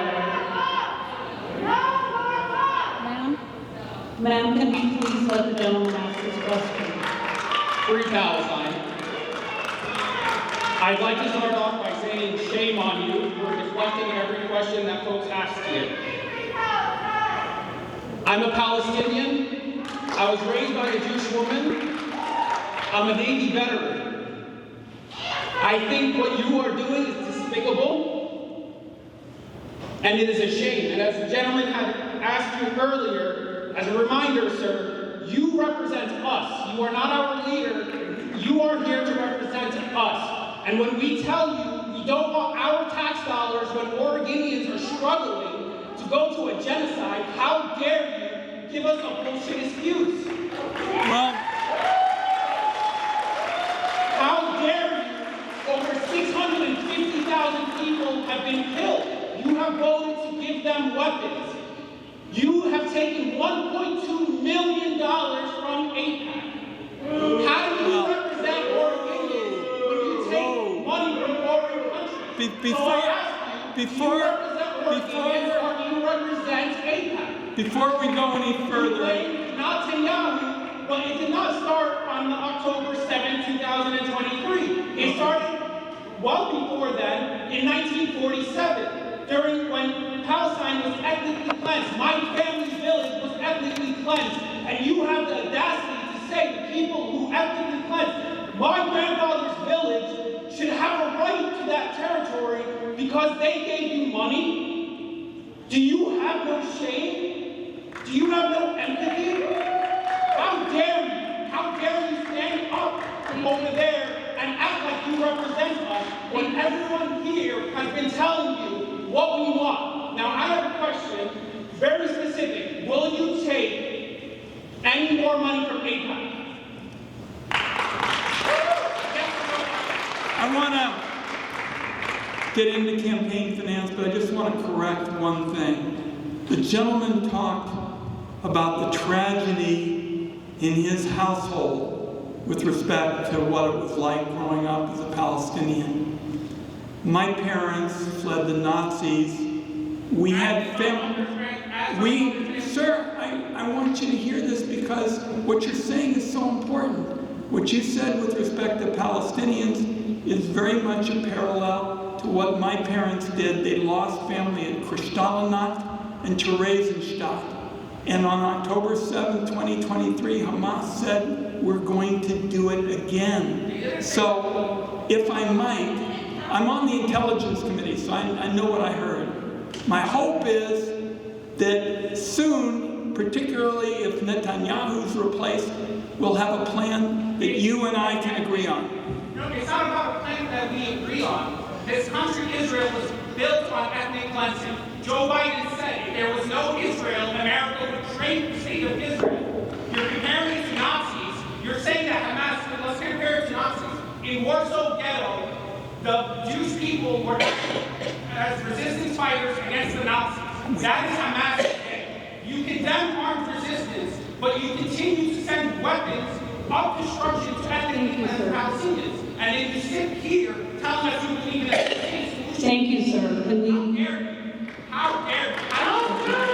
Ma'am, can you please let the gentleman ask his question? Free Palestine. I'd like to start off by saying shame on you for deflecting every question that folks asked you. I'm a Palestinian. I was raised by a Jewish woman. I'm a Navy veteran. I think what you are doing is despicable, and it is a shame. And as the gentleman had asked you earlier, as a reminder, sir, you represent us. You are not our leader. You are here to represent us. And when we tell you we don't want our tax dollars when Oregonians are struggling to go to a genocide, how dare you give us a bullshit excuse? How dare you? Over 650,000 people have been killed. You have voted to give them weapons. You have taken $1.2 million from AIPAC. How do you represent Oregonians when you take money from foreign countries? Before we go any further, not Netanyahu, but it did not start on October 7, 2023. It started well before then, in 1947, during when Palestine was ethnically cleansed. My family's village was ethnically cleansed, and you have the audacity to say the people who ethnically cleansed my grandfather's village should have a right to that territory because they gave you money? Do you have no shame? Do you have no empathy? How dare you? How dare you stand up from over there and act like you represent us when everyone here has been telling you what we want? Now, I have a question, very specific. Will you take any more money from AIPAC? I want to get into campaign finance, but I just want to correct one thing. The gentleman talked about the tragedy in his household. with respect to what it was like growing up as a Palestinian. My parents fled the Nazis. We had family. Sir, I want you to hear this because what you're saying is so important. What you said with respect to Palestinians is very much a parallel to what my parents did. They lost family at Kristallnacht and Theresienstadt. And on October 7, 2023, Hamas said, we're going to do it again. So, if I might, I'm on the Intelligence Committee, so I know what I heard. My hope is that soon, particularly if Netanyahu's replaced, we'll have a plan that you and I can agree on. No, it's not about a plan that we agree on. This country, Israel, was built on ethnic cleansing. Joe Biden said if there was no Israel, America would trade the state of Israel. You're comparing it to Nazis. You're saying that Hamas, let's compare it to Nazis. In Warsaw Ghetto, the Jewish people were as resistance fighters against the Nazis. That is Hamas today. You condemn armed resistance, but you continue to send weapons of destruction to ethnically cleansed Palestinians. And then you sit here telling us you believe in a solution. Thank you, sir. Can we... How dare you? I don't know.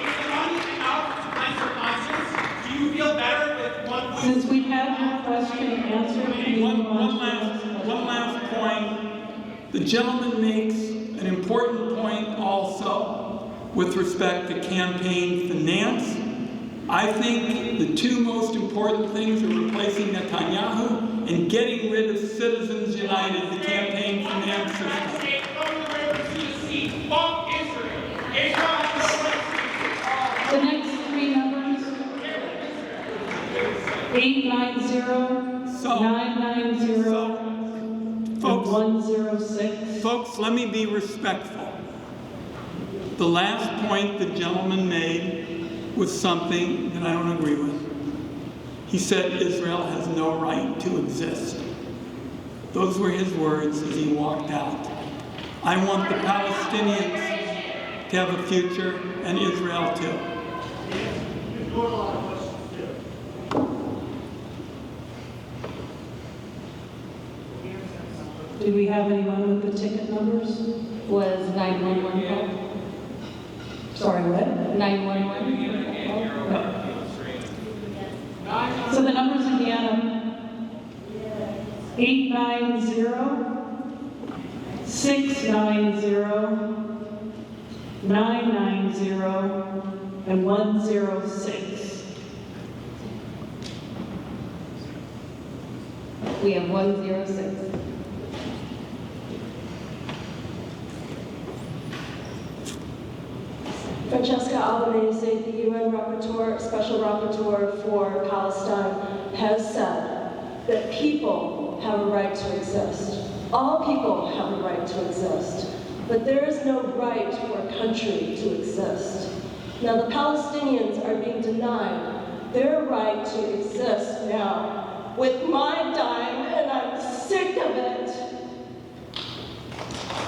Is the money enough to cleanse your conscience? Do you feel better with one? Since we had your question answered, one last point. The gentleman makes an important point also with respect to campaign finance. I think the two most important things are replacing Netanyahu and getting rid of Citizens United, the campaign finance system. The next three numbers, 890, 990, and 106. Folks, let me be respectful. The last point the gentleman made was something that I don't agree with. He said Israel has no right to exist. Those were his words as he walked out. I want the Palestinians to have a future, and Israel too. Do we have anyone with the ticket numbers? Was 911 called? Sorry, what? 911. So the numbers again, 890, 690, 990, and 106. We have 106. Francesca Albanese, the UN Rapporteur, Special Rapporteur for Palestine, has said that people have a right to exist. All people have a right to exist. But there is no right for a country to exist. Now the Palestinians are being denied their right to exist now with my dime, and I'm sick of it.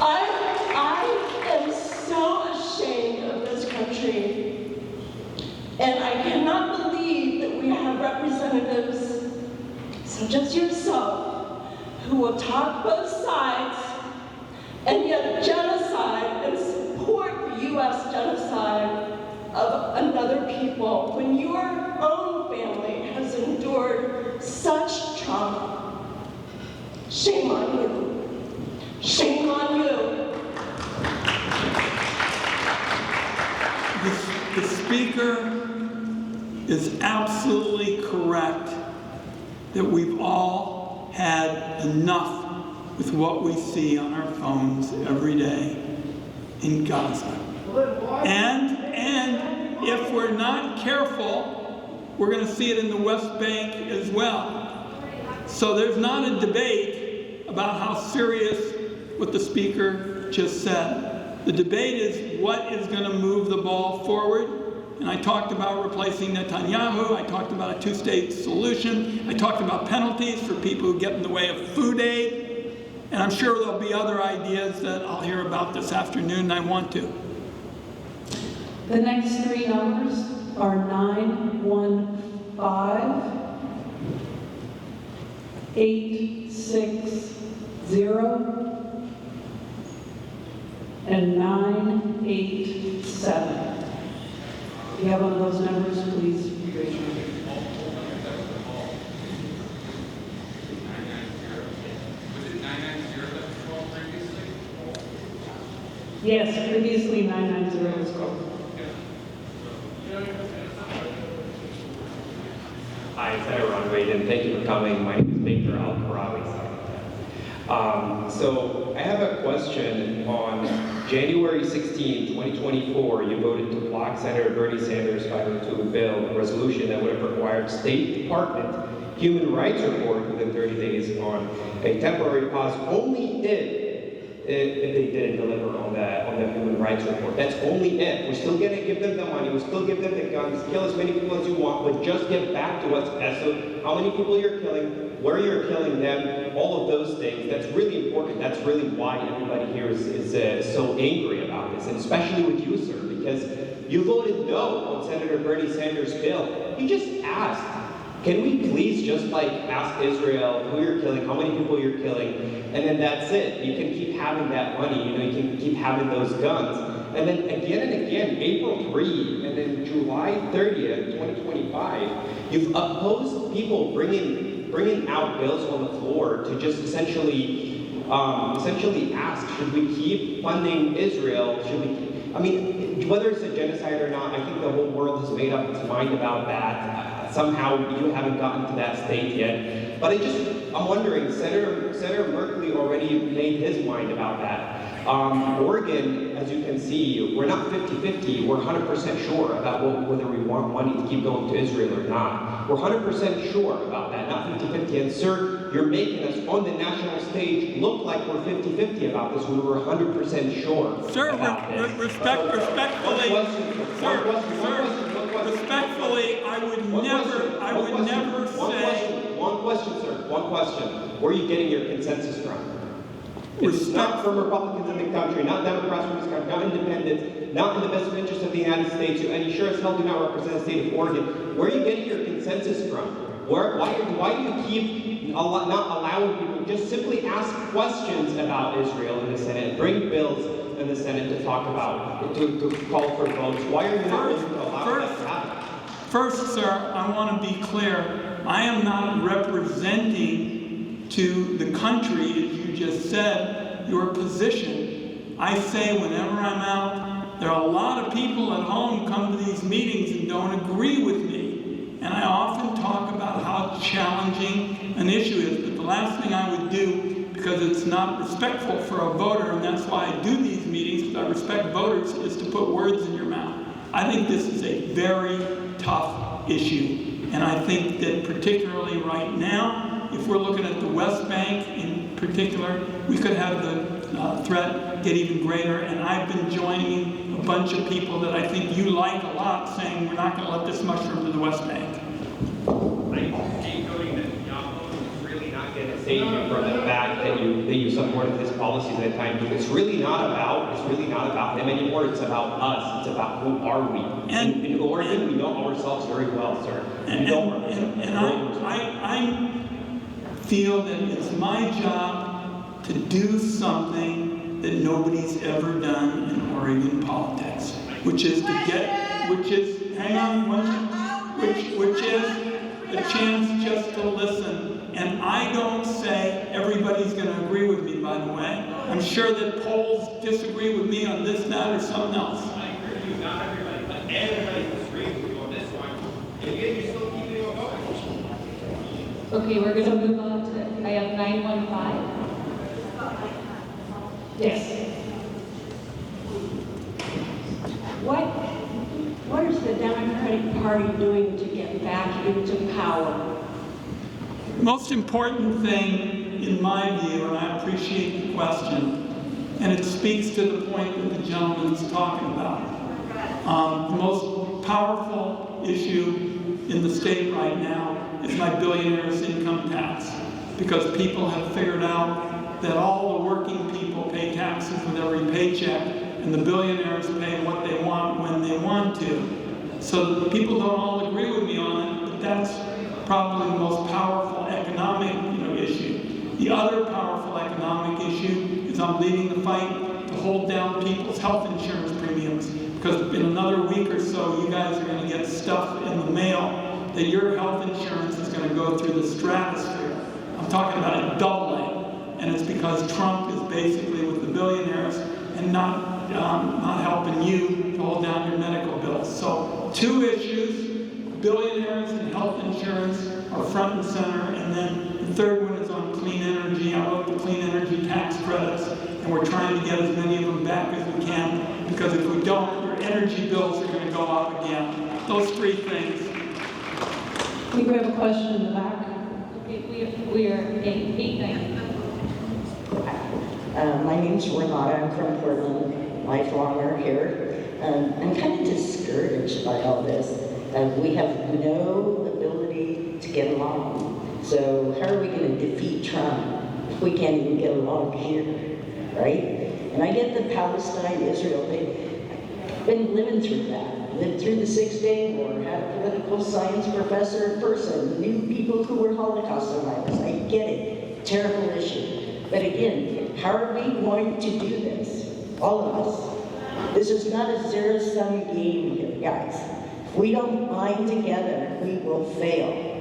I am so ashamed of this country. And I cannot believe that we have representatives such as yourself who will talk both sides and yet genocide and support the U.S. genocide of another people when your own family has endured such trauma. Shame on you. Shame on you. The speaker is absolutely correct that we've all had enough with what we see on our phones every day in Gaza. And if we're not careful, we're going to see it in the West Bank as well. So there's not a debate about how serious what the speaker just said. The debate is what is going to move the ball forward. And I talked about replacing Netanyahu. I talked about a two-state solution. I talked about penalties for people who get in the way of food aid. And I'm sure there'll be other ideas that I'll hear about this afternoon, and I want to. The next three numbers are 915, 860 and 987. If you have one of those numbers, please raise your hand. Yes, previously 990 was called. Hi, Senator Ron Wyden. Thank you for coming. My name is Victor Al-Karawi. So I have a question. On January 16, 2024, you voted to block Senator Bernie Sanders' 502 bill, a resolution that would have required State Department human rights report within 30 days on a temporary pause only if they didn't deliver on the human rights report. That's only if. We're still going to give them the money, we'll still give them the guns, kill as many people as you want, but just get back to us as to how many people you're killing, where you're killing them, all of those things. That's really important. That's really why everybody here is so angry about this, and especially with you, sir, because you voted no on Senator Bernie Sanders' bill. You just asked, can we please just ask Israel who you're killing, how many people you're killing, and then that's it. You can keep having that money, you can keep having those guns. And then again and again, April 3, and then July 30th, 2025, you've opposed people bringing out bills on the floor to just essentially ask, should we keep funding Israel? I mean, whether it's a genocide or not, I think the whole world has made up its mind about that. Somehow you haven't gotten to that state yet. But I'm wondering, Senator Merkley already made his mind about that. Oregon, as you can see, we're not 50-50. We're 100% sure about whether we want money to keep going to Israel or not. We're 100% sure about that, not 50-50. And sir, you're making us on the national stage look like we're 50-50 about this. We were 100% sure. Sir, respectfully, I would never say. One question, sir. One question. Where are you getting your consensus from? It's not from Republicans in the country, not Democrats from this country, not independents, not in the best interest of the United States, and you sure as hell do not represent the state of Oregon. Where are you getting your consensus from? Why do you keep not allowing people to just simply ask questions about Israel in the Senate, bring bills in the Senate to talk about, to call for votes? Why are you not willing to allow that to happen? First, sir, I want to be clear. I am not representing to the country, as you just said, your position. I say whenever I'm out, there are a lot of people at home come to these meetings and don't agree with me. And I often talk about how challenging an issue is. But the last thing I would do, because it's not respectful for a voter, and that's why I do these meetings, because I respect voters, is to put words in your mouth. I think this is a very tough issue. And I think that particularly right now, if we're looking at the West Bank in particular, we could have the threat get even greater. And I've been joining a bunch of people that I think you like a lot, saying we're not going to let this mushroom to the West Bank. Really not going to save you from the fact that you supported his policies at the time. It's really not about him anymore. It's about us. It's about who are we. In Oregon, we know ourselves very well, sir. And I feel that it's my job to do something that nobody's ever done in Oregon politics, which is a chance just to listen. And I don't say everybody's going to agree with me, by the way. I'm sure that polls disagree with me on this, that, or something else. I agree with you, not everybody, but everybody disagrees with you on this one. And yet you're still keeping it going. Okay, we're going to move on to, I have 915. Yes. What is the Democratic Party doing to get back into power? Most important thing, in my view, and I appreciate the question, and it speaks to the point that the gentleman's talking about. The most powerful issue in the state right now is my billionaire's income tax, because people have figured out that all the working people pay taxes with every paycheck, and the billionaires pay what they want when they want to. So people don't all agree with me on it, but that's probably the most powerful economic issue. The other powerful economic issue is I'm leading the fight to hold down people's health insurance premiums, because in another week or so, you guys are going to get stuff in the mail that your health insurance is going to go through the stratosphere. I'm talking about it doubling, and it's because Trump is basically with the billionaires and not helping you to hold down your medical bills. So 2 issues, billionaires and health insurance are front and center, and then the third one is on clean energy. I wrote the clean energy tax credits, and we're trying to get as many of them back as we can, because if we don't, your energy bills are going to go up again. Those 3 things. We have a question in the back. We are 890. My name's Renata. I'm from Portland, lifelonger here. I'm kind of discouraged by all this. We have no ability to get along. So how are we going to defeat Trump if we can't even get along here, right? And I get the Palestine, Israel, they've been living through that. Lived through the 6-Day War, had a political science professor in person, knew people who were Holocaust survivors. I get it, terrible issue. But again, how are we going to do this? All of us. This is not a zero-sum game here, guys. If we don't bind together, we will fail.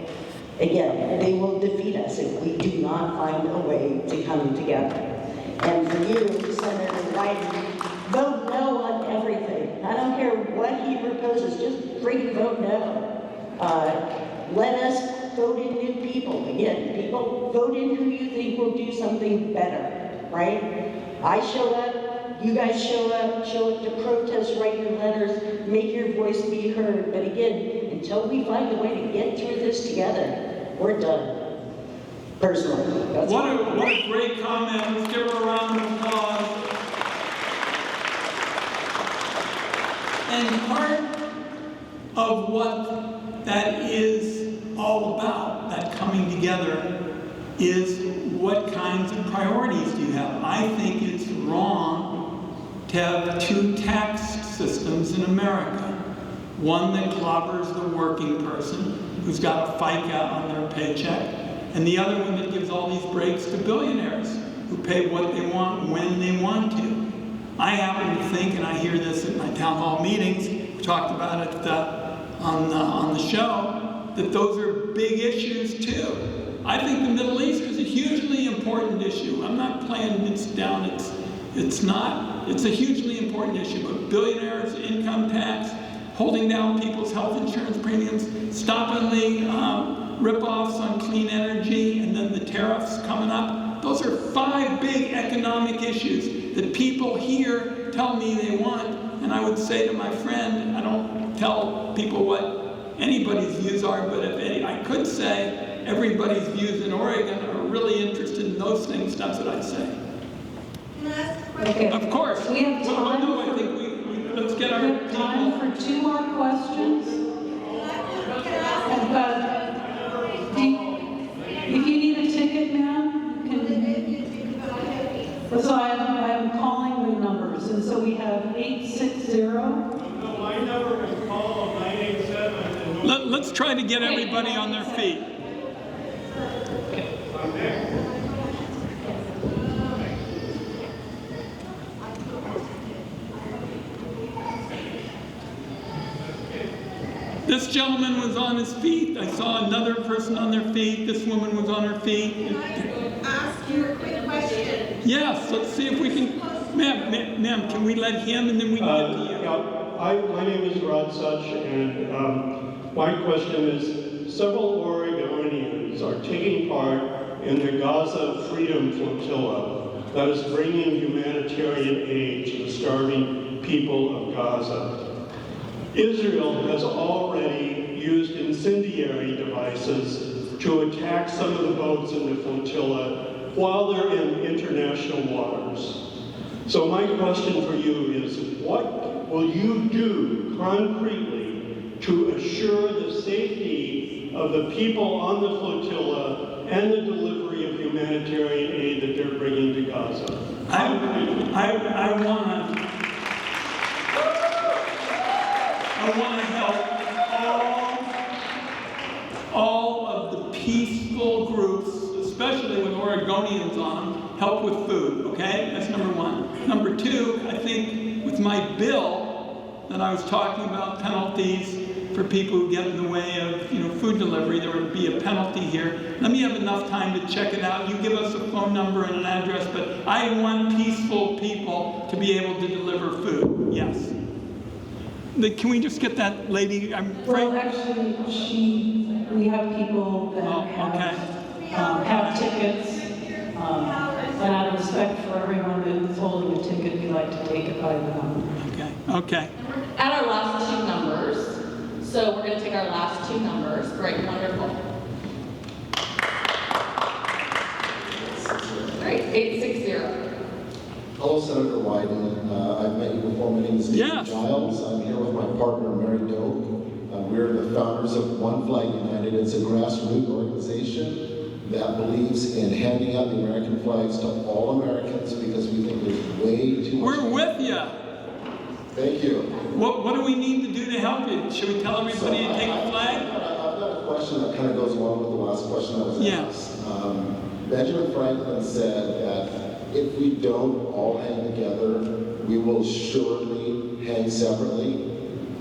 Again, they will defeat us if we do not find a way to come together. And for you, Senator Wyden, vote no on everything. I don't care what he proposes, just freaking vote no. Let us vote in new people. Again, people, vote in who you think will do something better, right? I show up, you guys show up to protest, write your letters, make your voice be heard. But again, until we find a way to get through this together, we're done. Personally. What a great comment. Let's give her a round of applause. And part of what that is all about, that coming together, is what kinds of priorities do you have? I think it's wrong to have 2 tax systems in America. One that clobbers the working person who's got a FICA on their paycheck, and the other one that gives all these breaks to billionaires who pay what they want when they want to. I happen to think, and I hear this at my town hall meetings, we talked about it on the show, that those are big issues too. I think the Middle East is a hugely important issue. I'm not playing this down, it's not. It's a hugely important issue, but billionaires, income tax, holding down people's health insurance premiums, stopping the rip-offs on clean energy, and then the tariffs coming up. Those are 5 big economic issues that people here tell me they want. And I would say to my friend, I don't tell people what anybody's views are, but I could say everybody's views in Oregon are really interested in those things. That's what I'd say. Okay. Of course. We have time. No, I think let's get our We have time for 2 more questions. If you need a ticket, ma'am, so I'm calling the numbers, and so we have 860. No, my number is call 987. Let's try to get everybody on their feet. This gentleman was on his feet. I saw another person on their feet. This woman was on her feet. Can I ask you a quick question? Yes, let's see if we can. Ma'am, can we let him and then we can get to you? Yeah, my name is Rod Such, and my question is, several Oregonians are taking part in the Gaza Freedom Flotilla that is bringing humanitarian aid to the starving people of Gaza. Israel has already used incendiary devices to attack some of the boats in the flotilla while they're in international waters. So my question for you is, what will you do concretely to assure the safety of the people on the flotilla and the delivery of humanitarian aid that they're bringing to Gaza? I want to help all of the peaceful groups, especially with Oregonians on them, help with food, okay? That's number one. Number two, I think with my bill that I was talking about, penalties for people who get in the way of, food delivery, there would be a penalty here. Let me have enough time to check it out. You give us a phone number and an address, but I want peaceful people to be able to deliver food, yes. Can we just get that lady? I'm afraid. Well, actually, we have people that have tickets, and out of respect for everyone that's holding a ticket, we like to take it by the number. Okay. At our last two numbers, so we're going to take our last two numbers. Great, wonderful. Great, 860. Hello, Senator Wyden. I've met you before. My name is Steve Giles. I'm here with my partner, Mary Doak. We're the founders of One Flag United. It's a grassroots organization that believes in handing out the American flags to all Americans because we think there's way too much. We're with you. Thank you. What do we need to do to help you? Should we tell everybody to take a flag? I've got a question that kind of goes along with the last question I was asked. Benjamin Franklin said that if we don't all hang together, we will surely hang separately.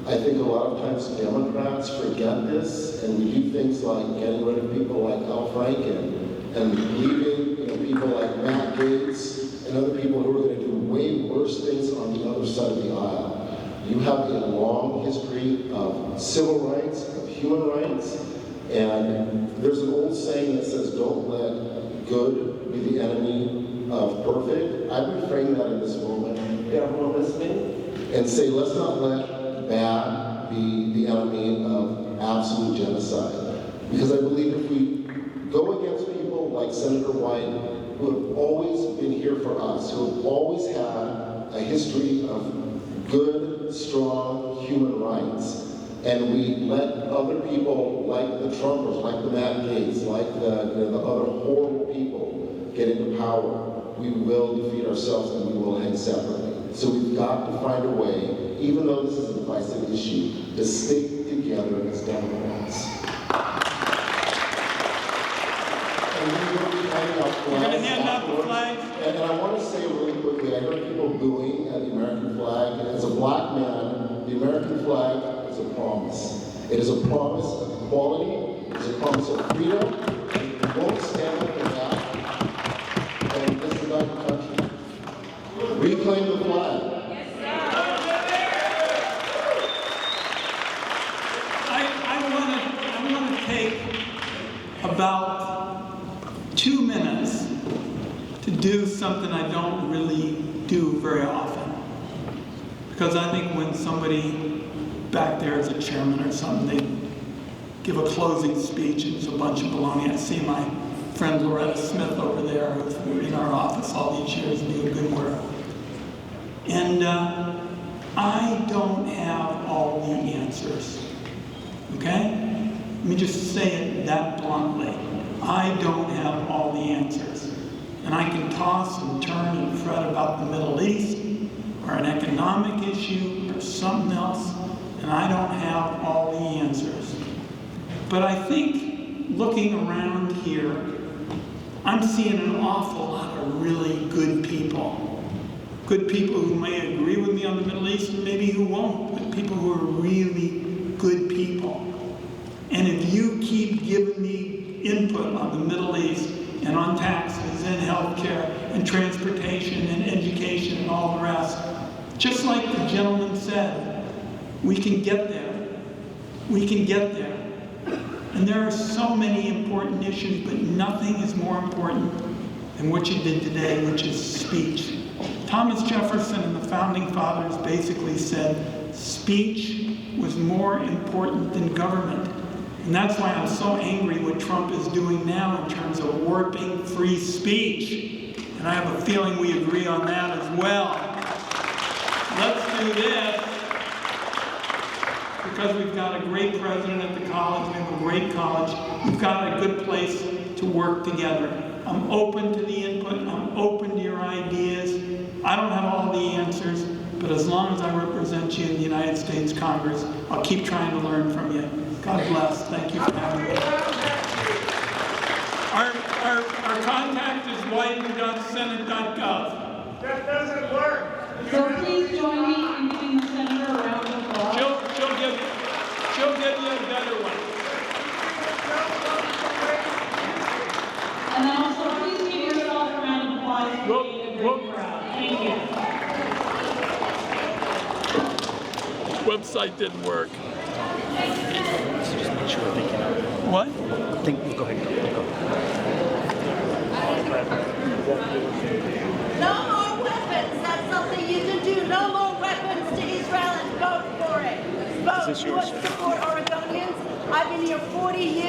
I think a lot of times Democrats forget this, and we do things like getting rid of people like Al Franken and leaving people like Matt Gaetz and other people who are going to do way worse things on the other side of the aisle. You have a long history of civil rights, of human rights, and there's an old saying that says, don't let good be the enemy of perfect. I would frame that in this moment, everyone listening, and say, let's not let bad be the enemy of absolute genocide. Because I believe if we go against people like Senator Wyden, who have always been here for us, who have always had a history of good, strong human rights, and we let other people like the Trumpers, like the Matt Gaetz, like the other horrible people get into power, we will defeat ourselves and we will hang separately. So we've got to find a way, even though this is a divisive issue, to stick together as Democrats. And we will be handing out flags. We're going to hand out the flags. And I want to say really quickly, I heard people booing at the American flag. And as a black man, the American flag is a promise. It is a promise of equality. It is a promise of freedom. And we won't stand up for that. And this is not the country. Reclaim the flag. I want to take about 2 minutes to do something I don't really do very often. Because I think when somebody back there is a chairman or something, they give a closing speech and it's a bunch of baloney. I see my friend Loretta Smith over there, who's in our office all these years doing good work. And I don't have all the answers, okay? Let me just say it that bluntly. I don't have all the answers. And I can toss and turn and fret about the Middle East or an economic issue or something else, and I don't have all the answers. But I think looking around here, I'm seeing an awful lot of really good people. Good people who may agree with me on the Middle East and maybe who won't, but people who are really good people. And if you keep giving me input on the Middle East and on taxes and healthcare and transportation and education and all the rest, just like the gentleman said, we can get there. We can get there. And there are so many important issues, but nothing is more important than what you did today, which is speech. Thomas Jefferson and the Founding Fathers basically said speech was more important than government. And that's why I'm so angry what Trump is doing now in terms of warping free speech. And I have a feeling we agree on that as well. Let's do this because we've got a great president at the college, we have a great college, we've got a good place to work together. I'm open to the input, I'm open to your ideas. I don't have all the answers, but as long as I represent you in the United States Congress, I'll keep trying to learn from you. God bless. Thank you for having me. Our contact is wyden.senate.gov. That doesn't work. So please join me in giving the senator a round of applause. She'll give you a better one. And then also please give yourself a round of applause for being a great crowd. Thank you. Website didn't work. Just make sure they can. What? Go ahead. No more weapons. That's something you can do. No more weapons to Israel and vote for it. Vote. Is this yours? Support Oregonians. I've been here 40 years.